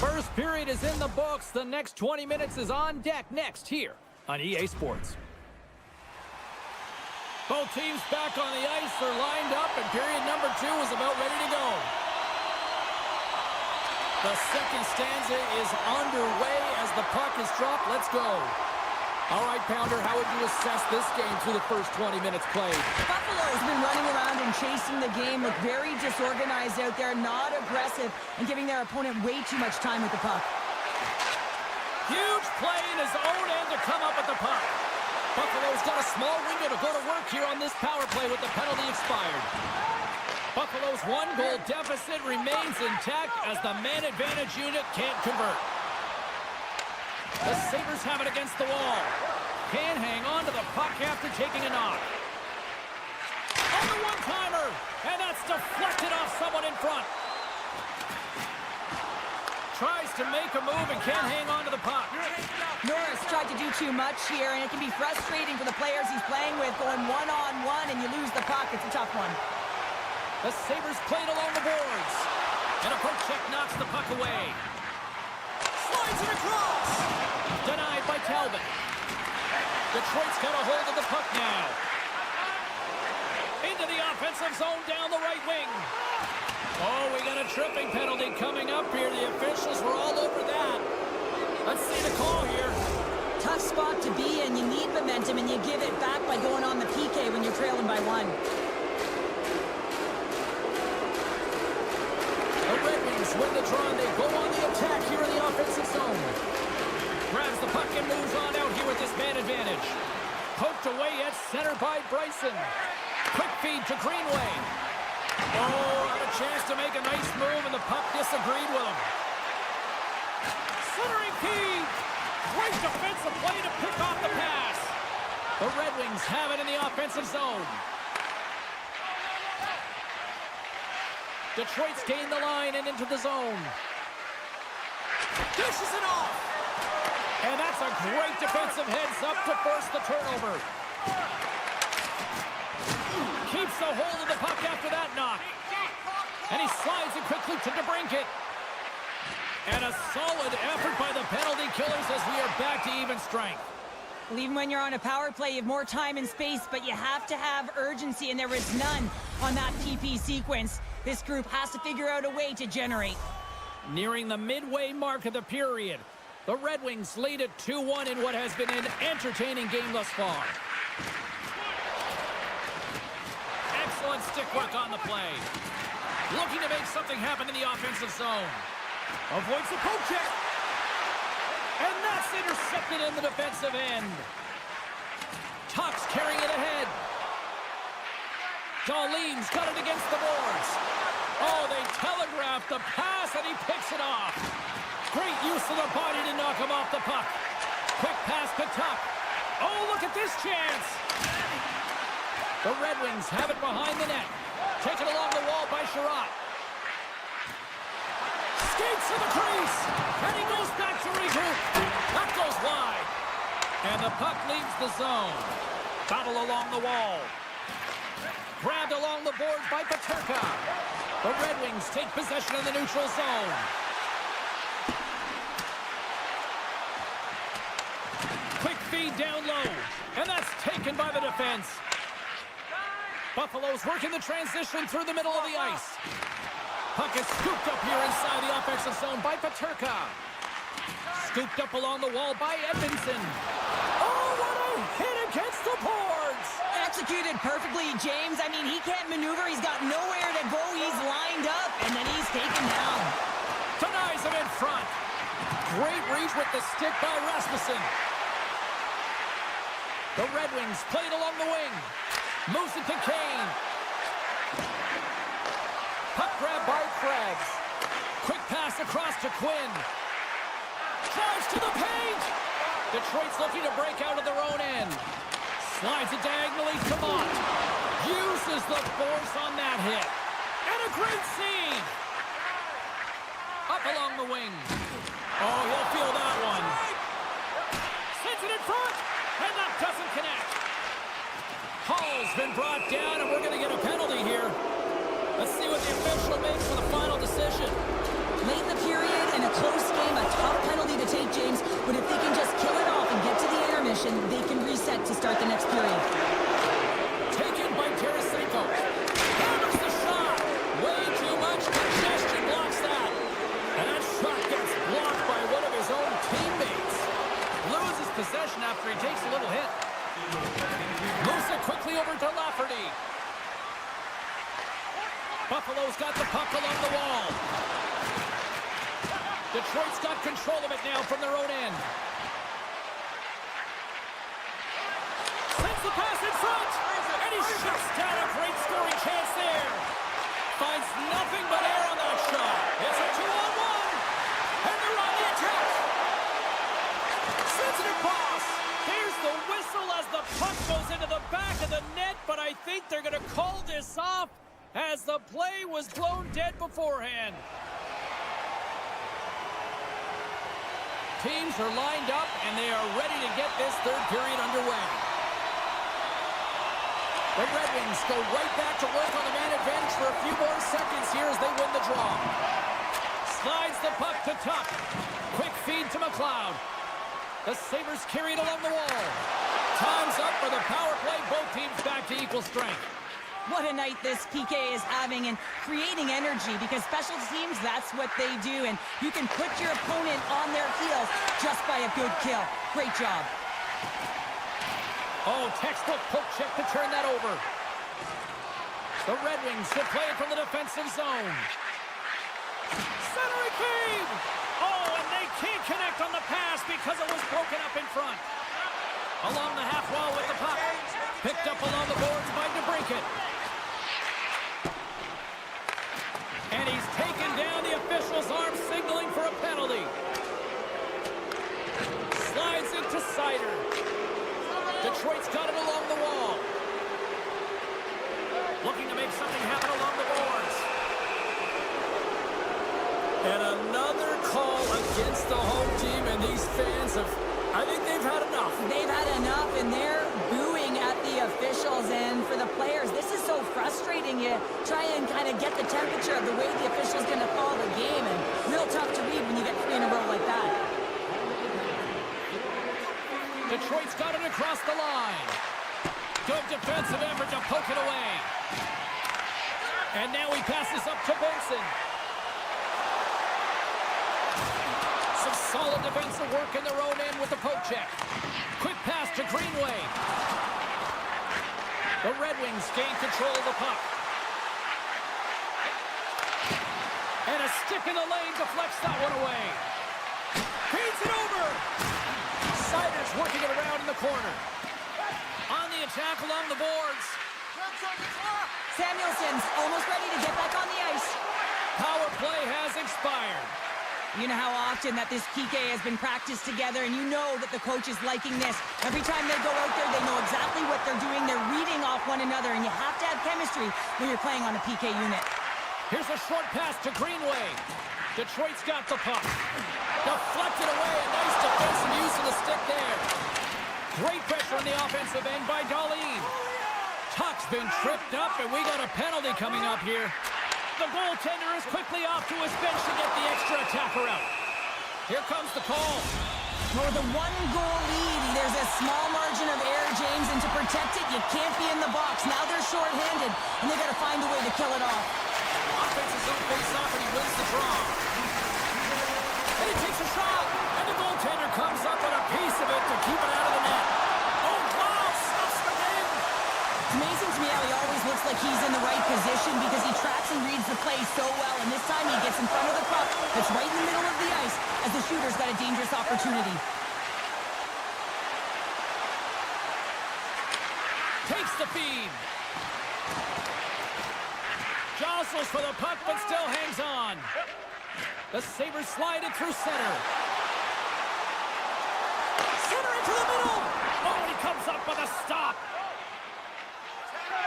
First period is in the books. The next 20 minutes is on deck next here on EA Sports. Both teams back on the ice. They're lined up, and period number 2 is about ready to go. The second stanza is underway as the puck is dropped. Let's go. All right, Pounder, how would you assess this game through the first 20 minutes played? Buffalo's been running around and chasing the game, look very disorganized out there, not aggressive, and giving their opponent way too much time with the puck. Huge play in his own end to come up with the puck. Buffalo's got a small window to go to work here on this power play with the penalty expired. Buffalo's one-goal deficit remains intact as the man advantage unit can't convert. The Sabres have it against the wall. Can't hang on to the puck after taking a knock. On the one-timer, and that's deflected off someone in front. Tries to make a move and can't hang on to the puck. Norris tried to do too much here, and it can be frustrating for the players he's playing with, going one-on-one, and you lose the puck. It's a tough one. The Sabres played along the boards. And a poke check knocks the puck away. Slides it across. Denied by Talbot. Detroit's got a hold of the puck now. Into the offensive zone down the right wing. Oh, we got a tripping penalty coming up here. The officials were all over that. Let's see the call here. Tough spot to be in. You need momentum, and you give it back by going on the PK when you're trailing by 1. The Red Wings win the draw, and they go on the attack here in the offensive zone. Grabs the puck and moves on out here with this man advantage. Poked away at center by Bryson. Quick feed to Greenway. Oh, had a chance to make a nice move, and the puck disagreed with him. Centering feed. Great defensive play to pick off the pass. The Red Wings have it in the offensive zone. Detroit's gained the line and into the zone. Dishes it off. And that's a great defensive heads-up to force the turnover. Keeps a hold of the puck after that knock. And he slides it quickly to DeBrincat. And a solid effort by the penalty killers as we are back to even strength. Well, even when you're on a power play, you have more time and space, but you have to have urgency, and there was none on that PP sequence. This group has to figure out a way to generate. Nearing the midway mark of the period, the Red Wings lead at 2-1 in what has been an entertaining game thus far. Excellent stick work on the play. Looking to make something happen in the offensive zone. Avoids the poke check. And that's intercepted in the defensive end. Tuck's carrying it ahead. Darlene's got it against the boards. Oh, they telegraphed the pass, and he picks it off. Great use of the body to knock him off the puck. Quick pass to Tuck. Oh, look at this chance. The Red Wings have it behind the net. Taken along the wall by Sherratt. Skates to the crease. And he goes back to regroup. That goes wide. And the puck leaves the zone. Battle along the wall. Grabbed along the boards by Peterka. The Red Wings take possession in the neutral zone. Quick feed down low. And that's taken by the defense. Buffalo's working the transition through the middle of the ice. Puck is scooped up here inside the offensive zone by Peterka. Scooped up along the wall by Edmondson. Oh, what a hit against the boards! Executed perfectly, James. I mean, he can't maneuver. He's got nowhere to go. He's lined up, and then he's taken down. Denies him in front. Great reach with the stick by Rasmussen. The Red Wings played along the wing. Moves it to Kane. Puck grab by Krebs. Quick pass across to Quinn. Drives to the paint. Detroit's looking to break out of their own end. Slides it diagonally to Mott. Uses the force on that hit. And a great save. Up along the wing. Oh, he'll feel that one. Sends it in front. And that doesn't connect. Hall's been brought down, and we're going to get a penalty here. Let's see what the official makes for the final decision. Late in the period, in a close game, a tough penalty to take, James. But if they can just kill it off and get to the intermission, they can reset to start the next period. Taken by Tarasenko. Hammers the shot. Way too much congestion blocks that. And that shot gets blocked by one of his own teammates. Loses possession after he takes a little hit. Moves it quickly over to Lafferty. Buffalo's got the puck along the wall. Detroit's got control of it now from their own end. Sends the pass in front. And he shuts down a great scoring chance there. Finds nothing but air on that shot. It's a 2-on-1. And they're on the attack. Sends it across. There's the whistle as the puck goes into the back of the net, but I think they're going to call this off as the play was blown dead beforehand. Teams are lined up, and they are ready to get this third period underway. The Red Wings go right back to work on the man advantage for a few more seconds here as they win the draw. Slides the puck to Tuck. Quick feed to McLeod. The Sabres carry it along the wall. Time's up for the power play. Both teams back to equal strength. What a night this PK is having and creating energy, because special teams, that's what they do. And you can put your opponent on their heels just by a good kill. Great job. Oh, textbook poke check to turn that over. The Red Wings will play it from the defensive zone. Centering feed! Oh, and they can't connect on the pass because it was broken up in front. Along the half wall with the puck. Picked up along the boards by DeBrincat. And he's taken down. The official's arm signaling for a penalty. Slides into Sider. Detroit's got it along the wall. Looking to make something happen along the boards. And another call against the home team, and these fans have, I think they've had enough. They've had enough, and they're booing at the officials. And for the players, this is so frustrating. You try and kind of get the temperature of the way the official's going to call the game, and real tough to read when you get 3 in a row like that. Detroit's got it across the line. Good defensive effort to poke it away. And now he passes up to Benson. Some solid defensive work in their own end with the poke check. Quick pass to Greenway. The Red Wings gain control of the puck. And a stick in the lane deflects that one away. Feeds it over. Sabres working it around in the corner. On the attack along the boards. Samuelson's almost ready to get back on the ice. Power play has expired. You know how often that this PK has been practiced together, and you know that the coach is liking this. Every time they go out there, they know exactly what they're doing. They're reading off one another, and you have to have chemistry when you're playing on a PK unit. Here's a short pass to Greenway. Detroit's got the puck. Deflected away. A nice defensive use of the stick there. Great pressure on the offensive end by Darlene. Tuck's been tripped up, and we got a penalty coming up here. The goaltender is quickly off to his bench to get the extra attacker out. Here comes the call. With a one-goal lead, there's a small margin of error, James, and to protect it, you can't be in the box. Now they're short-handed, and they got to find a way to kill it off. Offensive zone face-off, and he wins the draw. And he takes a shot, and the goaltender comes up with a piece of it to keep it out of the net. Oh, wow, stuffs the game. It's amazing to me how he always looks like he's in the right position because he tracks and reads the play so well, and this time he gets in front of the puck that's right in the middle of the ice as the shooter's got a dangerous opportunity. Takes the feed. Jostles for the puck, but still hangs on. The Sabres slide it through center. Center into the middle. Oh, and he comes up with a stop.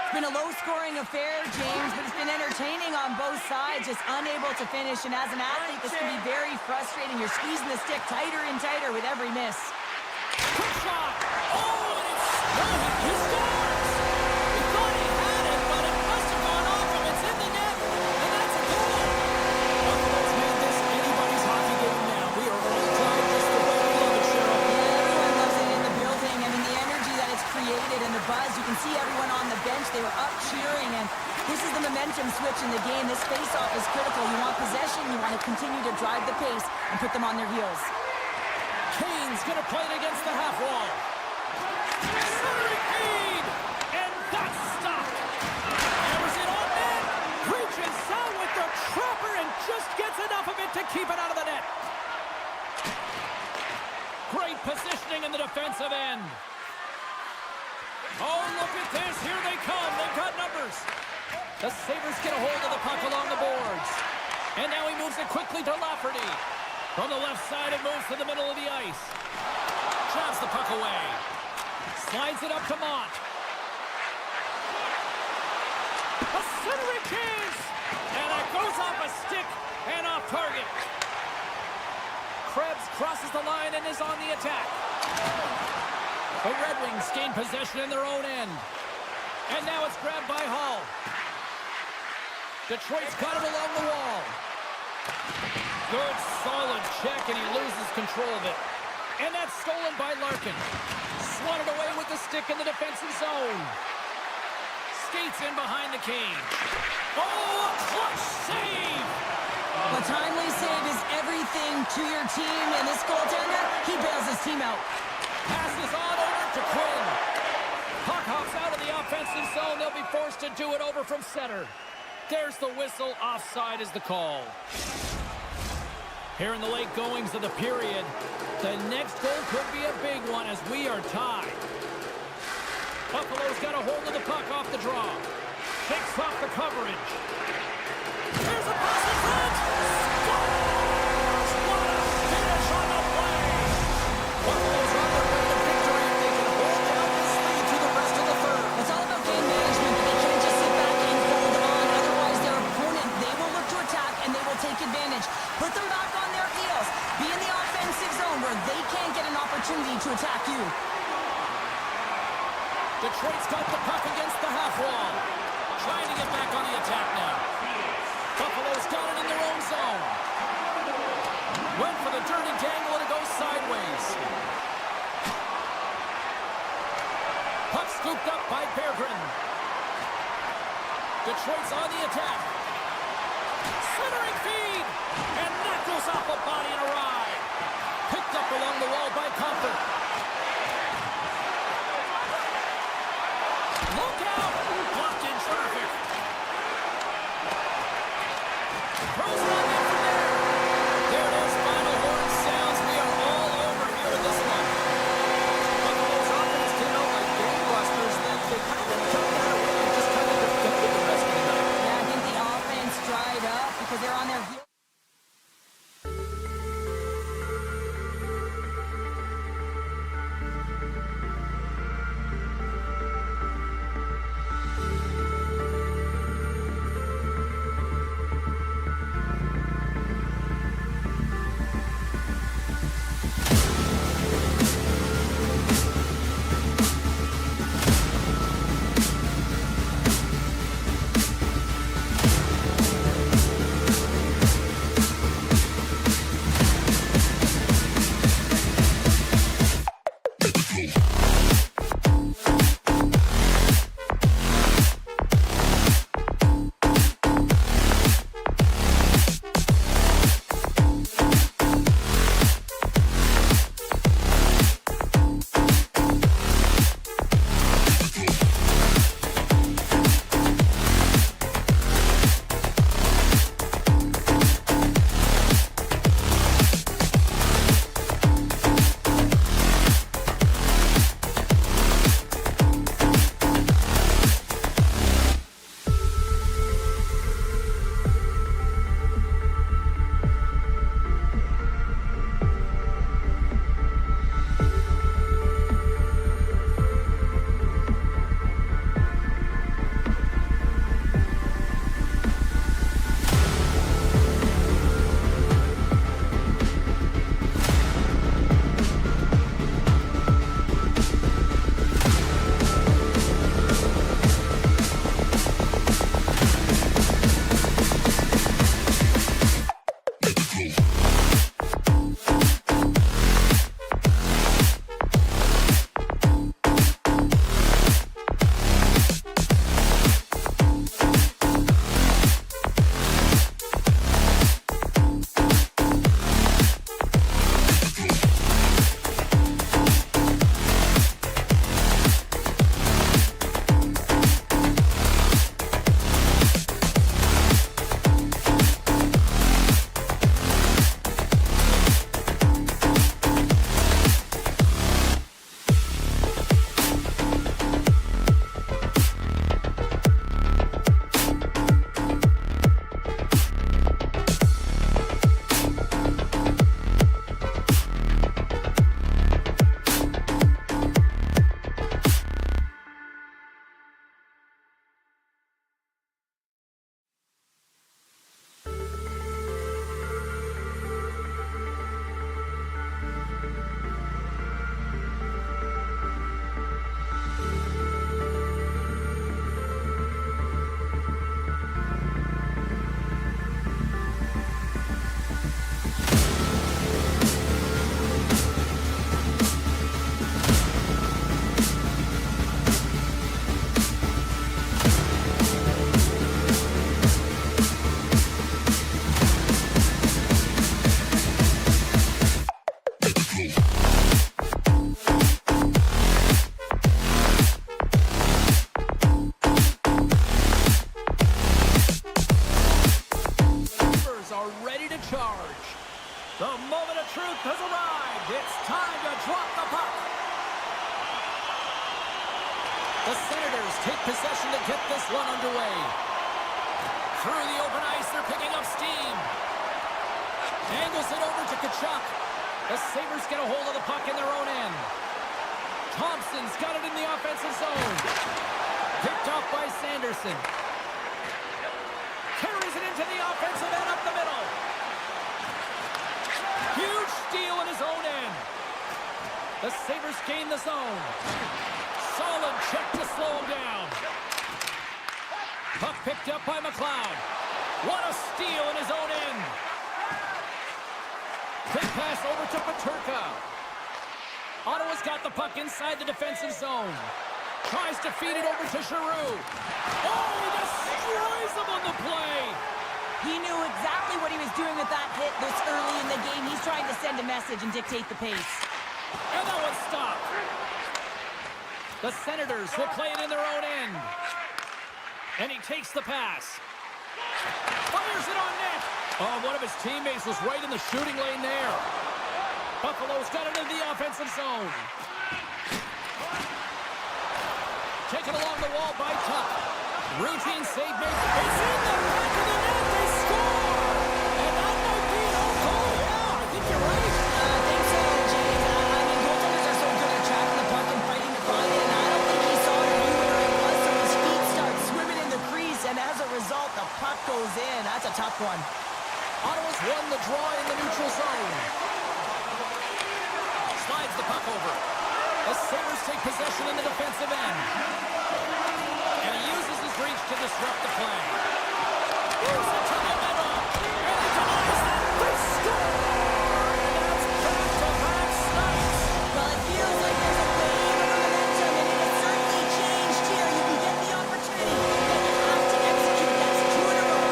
It's been a low-scoring affair, James, but it's been entertaining on both sides, just unable to finish. And as an athlete, this can be very frustrating. You're squeezing the stick tighter and tighter with every miss. Quick shot. Oh, and he scores. He thought he had it, but it must have gone off him. It's in the net, and that's a goal. Buffalo's made this anybody's hockey game now. We are all tied just the way we love it, Cheryl. Yeah, everyone loves it in the building. I mean, the energy that it's created and the buzz. You can see everyone on the bench. They were up cheering, and this is the momentum switch in the game. This face-off is critical. You want possession. You want to continue to drive the pace and put them on their heels. Kane's going to play it against the half wall. Centering feed, and that's stopped. Hammers it on net. Reaches out with the trapper and just gets enough of it to keep it out of the net. Great positioning in the defensive end. Oh, look at this. Here they come. They've got numbers. The Sabres get a hold of the puck along the boards. And now he moves it quickly to Lafferty. From the left side, it moves to the middle of the ice. Jabs the puck away. Slides it up to Mott. A centering chance! And it goes off a stick and off target. Krebs crosses the line and is on the attack. The Red Wings gain possession in their own end. And now it's grabbed by Hall. Detroit's got it along the wall. Good, solid check, and he loses control of it. And that's stolen by Larkin. Swatted away with the stick in the defensive zone. Skates in behind the cage. Oh, a clutch save! A timely save is everything to your team, and this goaltender, he bails his team out. Passes on over to Quinn. Puck hops out of the offensive zone. They'll be forced to do it over from center. There's the whistle. Offside is the call. Here in the late goings of the period, the next goal could be a big one as we are tied. Buffalo's got a hold of the puck off the draw. Takes off the coverage. Here's a pass in front. Scores! What a finish on the play! Buffalo's on their way to victory if they can hold down this lead to the rest of the third. It's all about game management, but they can't just sit back and hold on. Otherwise, their opponent, they will look to attack and they will take advantage. Put them back on their heels. Be in the offensive zone where they can't get an opportunity to attack you. Detroit's got the puck against the half wall. Trying to get back on the attack now. Buffalo's got it in their own zone. Went for the dirty dangle and it goes sideways. Puck scooped up by Berggren. Detroit's on the attack. Centering feed. And that goes off a body and a ride. Picked up along the wall by Comfort. Look out! Blocked in traffic. Throws it on the The moment of truth has arrived. It's time to drop the puck. The Senators take possession to get this one underway. Through the open ice, they're picking up steam. Angles it over to Tkachuk. The Sabres get a hold of the puck in their own end. Thompson's got it in the offensive zone. Picked off by Sanderson. Carries it into the offensive end up the middle. Huge steal in his own end. The Sabres gain the zone. Solid check to slow him down. Puck picked up by McLeod. What a steal in his own end. Quick pass over to Peterka. Ottawa's got the puck inside the defensive zone. Tries to feed it over to Giroux. Oh, he destroys him on the play. He knew exactly what he was doing with that hit this early in the game. He's trying to send a message and dictate the pace. And that one stopped. The Senators will play it in their own end. And he takes the pass. Fires it on net. Oh, one of his teammates was right in the shooting lane there. Buffalo's got it in the offensive zone. Taken along the wall by Tuck. Routine save made. It's in the back of the net. They score! And that might be an own goal. Yeah, I think you're right. I think so, James. I mean, goaltenders are so good at tracking the puck and fighting to find it, and I don't think he saw it or knew where it was, so his feet start swimming in the crease, and as a result, the puck goes in. That's a tough one. Ottawa's won the draw in the neutral zone. Slides the puck over. The Sabres take possession in the defensive end. And he uses his reach to disrupt the play. Moves it to the middle. And he denies that. They score! And that's back-to-back snipes. Well, it feels like there's a wave of momentum, and it has certainly changed here. You can get the opportunity, but you have to execute. That's 2 in a row.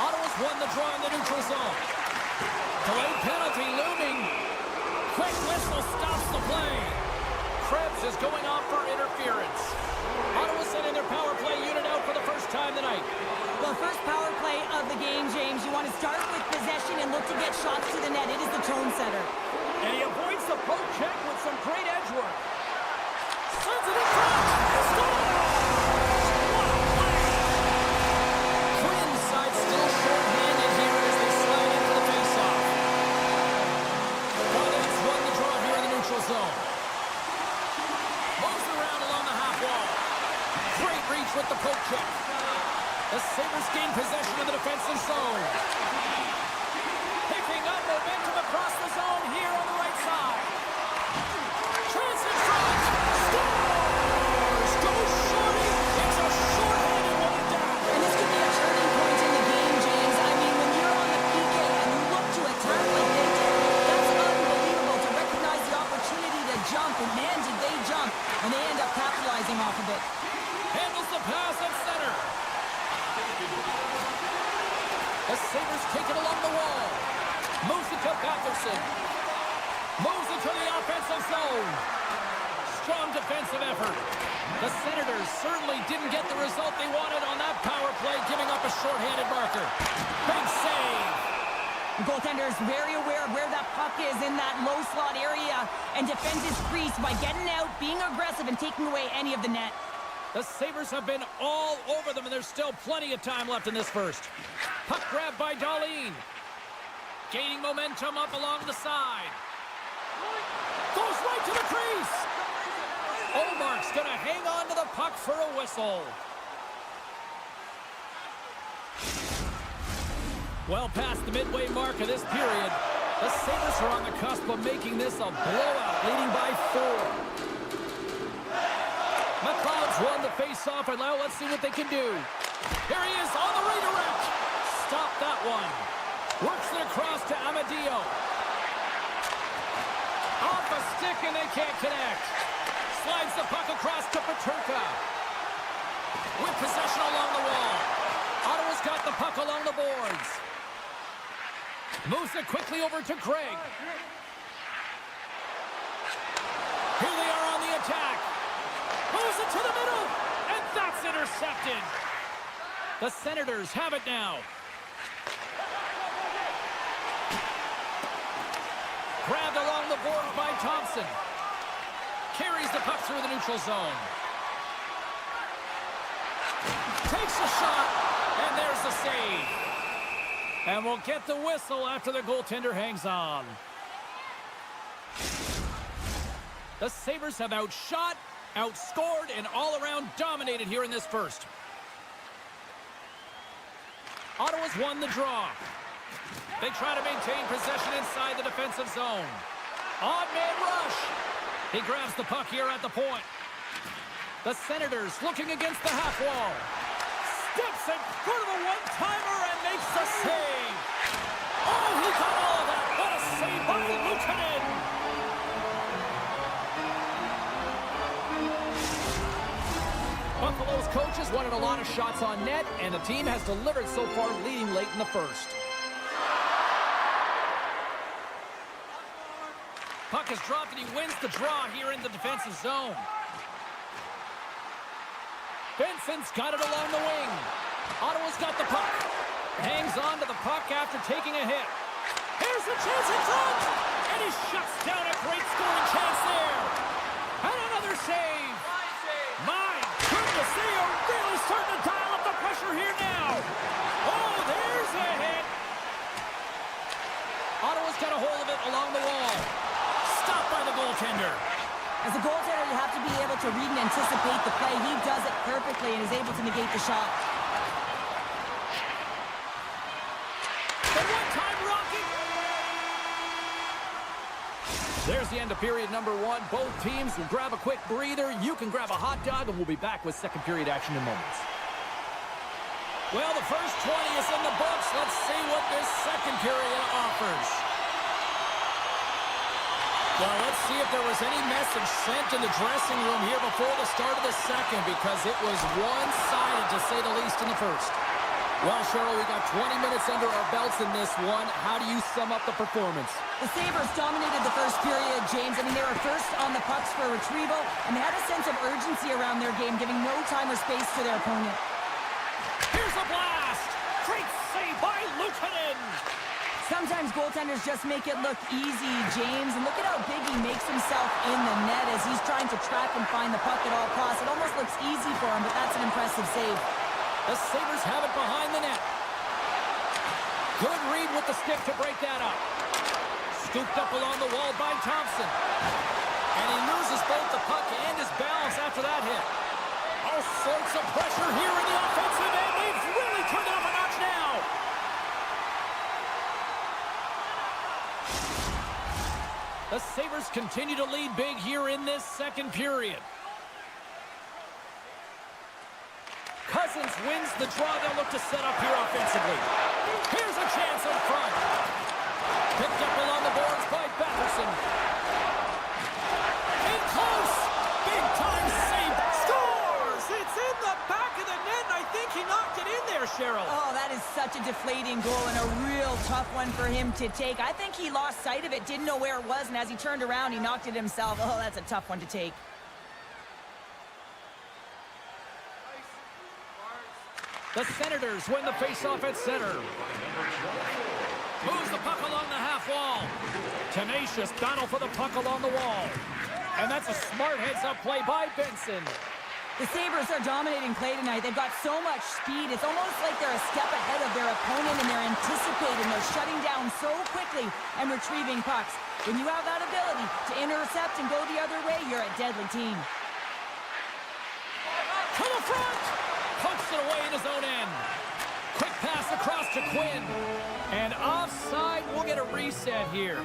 Ottawa's won the draw in the neutral zone. Delayed penalty looming. Quick whistle stops the play. Krebs is going off for interference. Ottawa sending their power play unit out for the first time tonight. Well, first power play of the game, James. You want to start with possession and look to get shots to the net. It is the tone setter. And he avoids the poke check with some great edge work. Sends it in front. He scores! What a play! Quinn's side still short-handed here as they slide into the faceoff. Providence won the draw here in the neutral zone. Moves around along the half wall. Great reach with the poke check. The Sabres gain possession of the defensive zone. Picking up momentum across the zone here on the right side. Chance in front. Scores! Goes shorty. It's a short-handed one down. And this could be a turning point in the game, James. I mean, when you're on the PK and you look to attack like they did, that's unbelievable to recognize the opportunity to jump. And man, did they jump. And they end up capitalizing off of it. Handles the pass at center. The Sabres take it along the wall. Moves it to Batherson. Moves it to the offensive zone. Strong defensive effort. The Senators certainly didn't get the result they wanted on that power play, giving up a shorthanded marker. Big save. The goaltender is very aware of where that puck is in that low slot area and defends his crease by getting out, being aggressive, and taking away any of the net. The Sabres have been all over them, and there's still plenty of time left in this first. Puck grab by Dahlin. Gaining momentum up along the side. Goes right to the crease. Omark's going to hang on to the puck for a whistle. Well past the midway mark of this period, the Sabres are on the cusp of making this a blowout, leading by 4. McLeod's won the face-off, and now let's see what they can do. Here he is on the redirect. Stop that one. Works it across to Amadio. Off a stick, and they can't connect. Slides the puck across to Peterka. With possession along the wall. Ottawa's got the puck along the boards. Moves it quickly over to Craig. Here they are on the attack. Moves it to the middle, and that's intercepted. The Senators have it now. Grabbed along the boards by Thompson. Carries the puck through the neutral zone. Takes a shot, and there's the save. And we'll get the whistle after the goaltender hangs on. The Sabres have outshot, outscored, and all-around dominated here in this first. Ottawa's won the draw. They try to maintain possession inside the defensive zone. Odd-man rush. He grabs the puck here at the point. The Senators looking against the half wall. Steps in front of a one-timer and makes the save. Oh, he got all of that. What a save by Luukkonen. Buffalo's coaches wanted a lot of shots on net, and the team has delivered so far, leading late in the first. Puck is dropped, and he wins the draw here in the defensive zone. Benson's got it along the wing. Ottawa's got the puck. Hangs on to the puck after taking a hit. Here's the chance in front! And he shuts down a great scoring chance there. And another save. My goodness, they are really starting to dial up the pressure here now. Oh, there's a hit. Ottawa's got a hold of it along the wall. Stopped by the goaltender. As a goaltender, you have to be able to read and anticipate the play. He does it perfectly and is able to negate the shot. The one-time rocket. There's the end of period number one. Both teams will grab a quick breather. You can grab a hot dog, and we'll be back with second period action in moments. Well, the first 20 is in the books. Let's see what this second period offers. Well, let's see if there was any message sent in the dressing room here before the start of the second, because it was one-sided, to say the least, in the first. Well, Cheryl, we got 20 minutes under our belts in this one. How do you sum up the performance? The Sabres dominated the first period, James. I mean, they were first on the pucks for retrieval, and they had a sense of urgency around their game, giving no time or space to their opponent. Here's a blast! Great save by Luukkonen! Sometimes goaltenders just make it look easy, James. And look at how big he makes himself in the net as he's trying to track and find the puck at all costs. It almost looks easy for him, but that's an impressive save. The Sabres have it behind the net. Good read with the stick to break that up. Scooped up along the wall by Thompson. And he loses both the puck and his balance after that hit. All sorts of pressure here in the offensive end. They've really turned it up a notch now. The Sabres continue to lead big here in this second period. Cousins wins the draw. They'll look to set up here offensively. Here's a chance in front. Picked up along the boards by Batherson. In close. Big time save. Scores! It's in the back of the net, and I think he knocked it in there, Cheryl. Oh, that is such a deflating goal and a real tough one for him to take. I think he lost sight of it, didn't know where it was, and as he turned around, he knocked it himself. Oh, that's a tough one to take. The Senators win the faceoff at center. Moves the puck along the half wall. Tenacious battle for the puck along the wall. And that's a smart heads-up play by Benson. The Sabres are dominating play tonight. They've got so much speed. It's almost like they're a step ahead of their opponent, and they're anticipating. They're shutting down so quickly and retrieving pucks. When you have that ability to intercept and go the other way, you're a deadly team. To the front! Pokes it away in his own end. Quick pass across to Quinn. And offside, we'll get a reset here.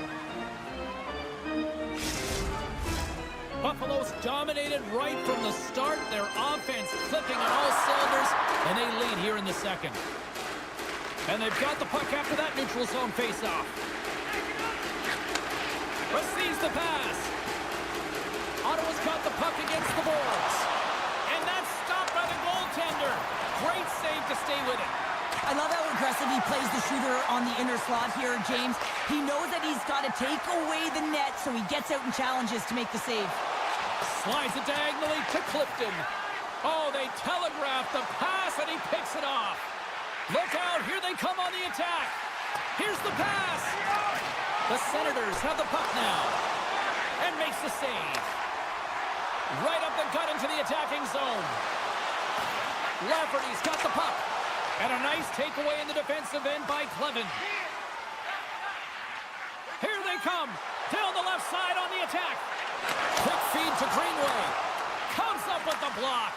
Buffalo's dominated right from the start. Their offense clicking on all cylinders, and they lead here in the second. And they've got the puck after that neutral zone faceoff. Receives the pass. Ottawa's got the puck against the boards. And that's stopped by the goaltender. Great save to stay with it. I love how aggressive he plays the shooter on the inner slot here, James. He knows that he's got to take away the net, so he gets out and challenges to make the save. Slides it diagonally to Clifton. Oh, they telegraphed the pass, pass, and he picks it off. Look out, here they come on the attack. Here's the pass. The Senators have the puck now. And makes the save. Right up the gut into the attacking zone. Lafferty's got the puck. And a nice takeaway in the defensive end by Clevin. Here they come. Down the left side on the attack. Quick feed to Greenway. Comes up with the block.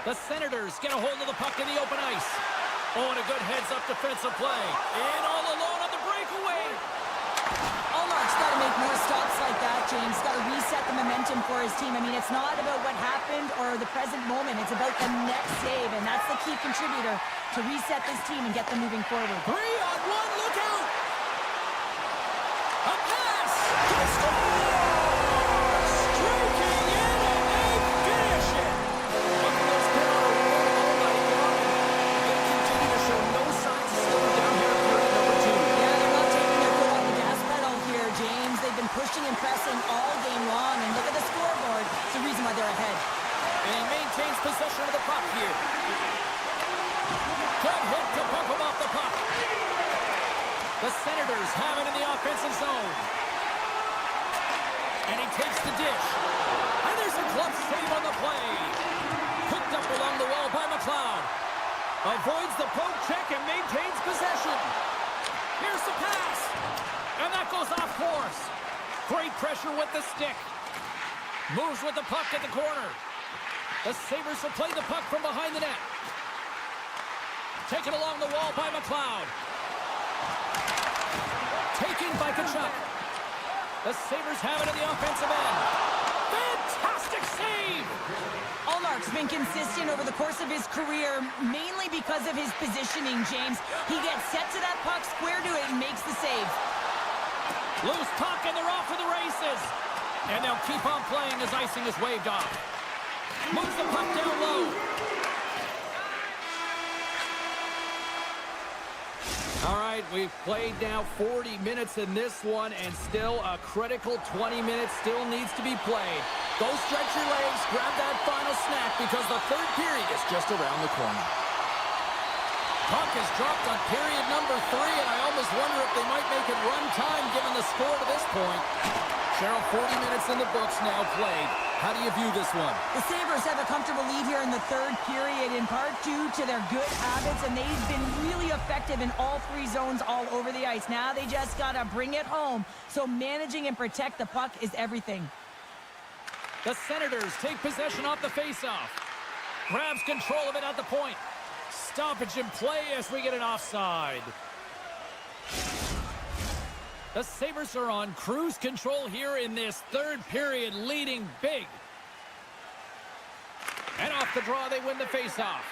The Senators get a hold of the puck in the open ice. Oh, and a good heads-up defensive play. In all alone on the breakaway. Allmark's got to make more stops like that, James. Got to reset the momentum for his team. I mean, it's not about what happened or the present moment. It's about the next save, and that's the key contributor to reset this team and get them moving forward. 3-on-1, look out! A pass! He scores! Striking in, and they finish it! Buffalo's been on a roll all night long. They continue to show no signs of slowing down here in period number 2. Yeah, they're not taking their foot off the gas pedal here, James. They've been pushing and pressing all game long, and look at the scoreboard. It's the reason why they're ahead. And he maintains possession of the puck here. Good hit to bump him off the puck. The Senators have it in the offensive zone. And he takes the dish. And there's a glove save on the play. Picked up along the wall by McLeod. Avoids the poke check and maintains possession. Here's the pass. And that goes off course. Great pressure with the stick. Moves with the puck at the corner. The Sabres will play the puck from behind the net. Taken along the wall by McLeod. Taken by Tkachuk. The Sabres have it in the offensive end. Fantastic save! Allmark's been consistent over the course of his career, mainly because of his positioning, James. He gets set to that puck, square to it, and makes the save. Loose puck, and they're off for the races. And they'll keep on playing as icing is waved off. Moves the puck down low. All right, we've played now 40 minutes in this one, and still a critical 20 minutes still needs to be played. Go stretch your legs, grab that final snack, because the third period is just around the corner. Puck is dropped on period number 3, and I almost wonder if they might make it run time given the score to this point. Cheryl, 40 minutes in the books now played. How do you view this one? The Sabres have a comfortable lead here in the third period, in part due to their good habits, and they've been really effective in all 3 zones all over the ice. Now they just got to bring it home, so managing and protect the puck is everything. The Senators take possession off the faceoff. Grabs control of it at the point. Stoppage in play as we get an offside. The Sabres are on cruise control here in this third period, leading big. And off the draw, they win the faceoff.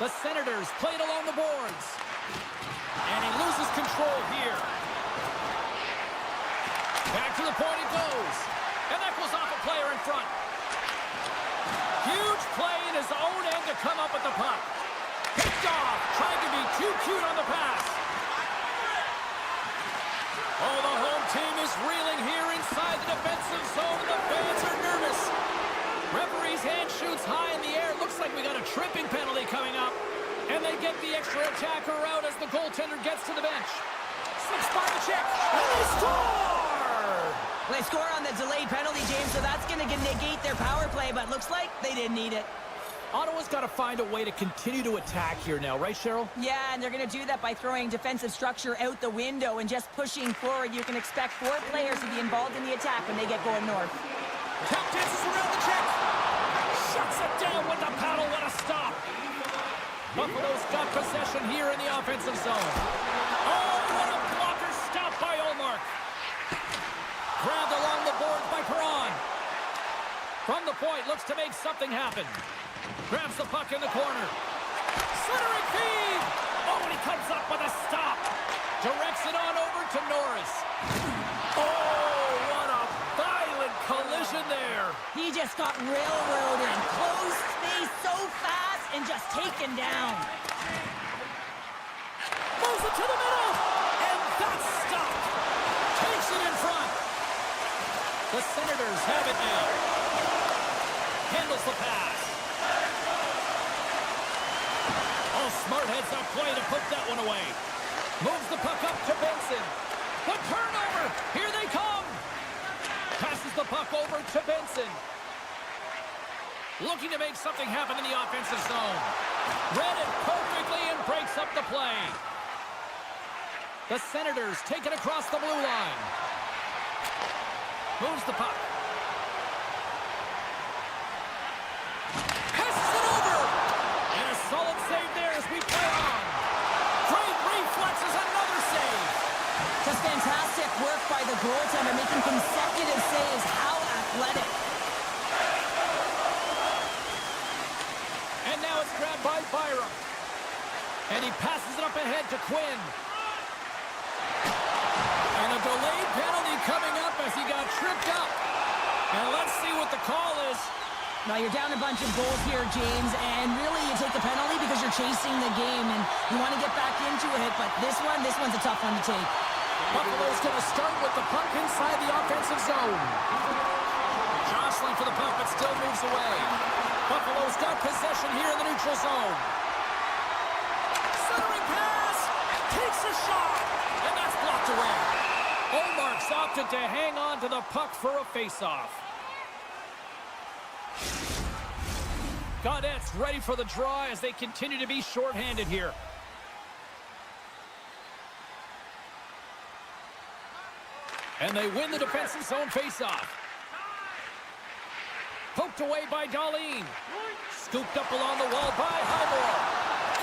The Senators played along the boards. And he loses control here. Back to the point it goes. And that goes off a player in front. Huge play in his own end to come up with the puck. Picked off. Tried to be too cute on the pass. Oh, the home team is reeling here inside the defensive zone. The fans are nervous. Referee's hand shoots high in the air. Looks like we got a tripping penalty coming up. And they get the extra attacker out as the goaltender gets to the bench. Slips by the check. And they score! They score on the delayed penalty, James, so that's going to negate their power play, but looks like they didn't need it. Ottawa's got to find a way to continue to attack here now, right, Cheryl? Yeah, and they're going to do that by throwing defensive structure out the window and just pushing forward. You can expect 4 players to be involved in the attack when they get going north. Tap dances around the check. Shuts it down with the paddle. What a stop. Buffalo's got possession here in the offensive zone. Oh, what a blocker stop by Ullmark. Grabbed along the boards by Perron. From the point, looks to make something happen. Grabs the puck in the corner. Centering feed! Oh, and he comes up with a stop. Directs it on over to Norris. Oh, what a violent collision there. He just got railroaded. Closed space so fast and just taken down. Moves it to the middle. And that's stopped. Takes it in front. The Senators have it now. handles the pass. Oh, smart heads-up play to put that one away. Moves the puck up to Benson. The turnover. Here they come. Passes the puck over to Benson. Looking to make something happen in the offensive zone. Read it perfectly and breaks up the play. The Senators take it across the blue line. Moves the puck. Passes it over. And a solid save there as we play on. Great reflexes, another save. Just fantastic work by the goaltender, making consecutive saves. How athletic. And now it's grabbed by Byram. And he passes it up ahead to Quinn. And a delayed penalty coming up as he got tripped up. And let's see what the call is. Now you're down a bunch of goals here, James, and really you take the penalty because you're chasing the game and you want to get back into it, but this one's a tough one to take. Buffalo's going to start with the puck inside the offensive zone. Jostling for the puck, but still moves away. Buffalo's got possession here in the neutral zone. Centering pass, takes a shot, and that's blocked away. Olmark's opted to hang on to the puck for a face-off. Gaudette's ready for the draw as they continue to be shorthanded here. And they win the defensive zone face-off. Poked away by Darlene. Scooped up along the wall by Highmore.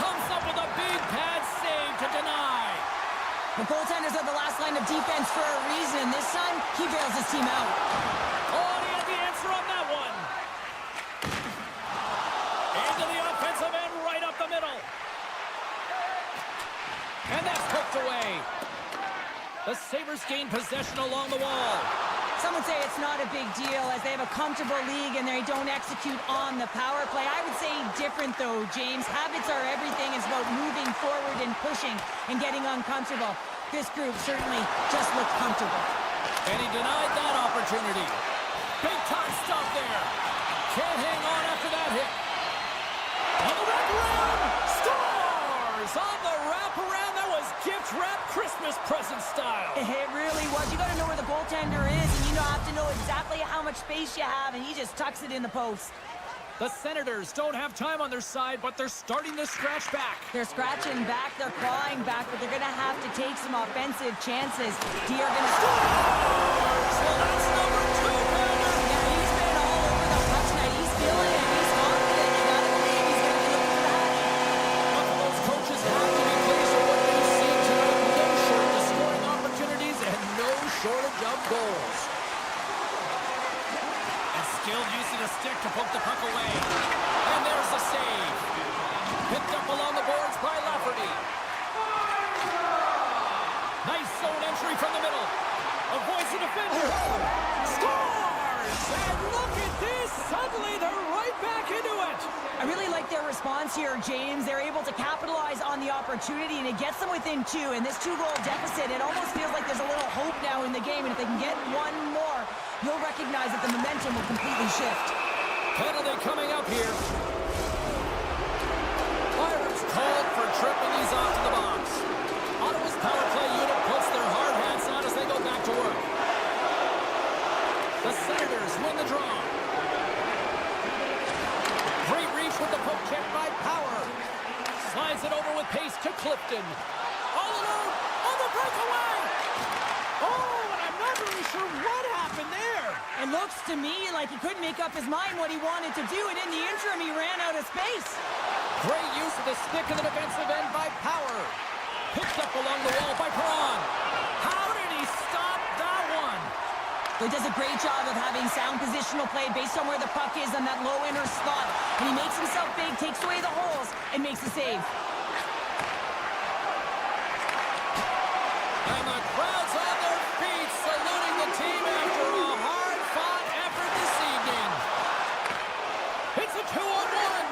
Comes up with a big pad save to deny. The goaltenders are the last line of defense for a reason. This time, he bails his team out. Oh, and he had the answer on that one. Into the offensive end, right up the middle. And that's poked away. The Sabres gain possession along the wall. Some would say it's not a big deal as they have a comfortable league and they don't execute on the power play. I would say different though, James. Habits are everything. It's about moving forward and pushing and getting uncomfortable. This group certainly just looked comfortable. And he denied that opportunity. Big time stop there. Can't hang on after that hit. On the wraparound, scores! On the wraparound, that was gift wrap Christmas present style. It really was. You got to know where the goaltender is, and you have to know exactly how much space you have, and he just tucks it in the post. The Senators don't have time on their side, but they're starting to scratch back. They're scratching back, they're clawing back, but they're going to have to take some offensive chances. D are going to score. Well, that's number 2, Banner. Yeah, he's been all over the puck tonight. He's feeling it. He's confident. You got to believe he's going to be looking for that. Buffalo's coaches have to be pleased with what they've seen tonight. No shortage of scoring opportunities and no shortage of goals. And skilled use of the stick to poke the puck away. And there's the save. Picked up along the boards by Lafferty. Nice zone entry from the middle. Avoids the defender. Scores! And look at this. Suddenly they're right back into it. I really like their response here, James. They're able to capitalize on the opportunity, and it gets them within 2. And this 2-goal deficit, it almost feels like there's a little hope now in the game. And if they can get one more, you'll recognize that the momentum will completely shift. Penalty coming up here. Pirates called for tripping these off to the box. Ottawa's power play unit puts their hard hats on as they go back to work. The Senators win the draw. Great reach with the poke check by Power. Slides it over with pace to Clifton. All alone on the breakaway. Oh, and I'm not really sure what happened there. It looks to me like he couldn't make up his mind what he wanted to do, and in the interim, he ran out of space. Great use of the stick in the defensive end by Power. Picked up along the wall by Perron. How did he stop that one? He does a great job of having sound positional play based on where the puck is on that low inner slot. And he makes himself big, takes away the holes, and makes the save. And the crowd's on their feet, saluting the team after a hard-fought effort this evening. It's a 2-on-1.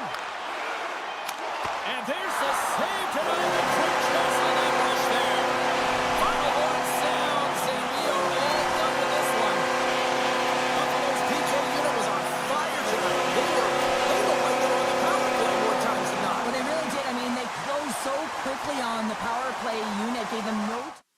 And there's the save tonight. The quick chase on that rush there. Final horn sounds, and we are all done with this one. Buffalo's PK unit was on fire tonight. They were the power play unit gave them no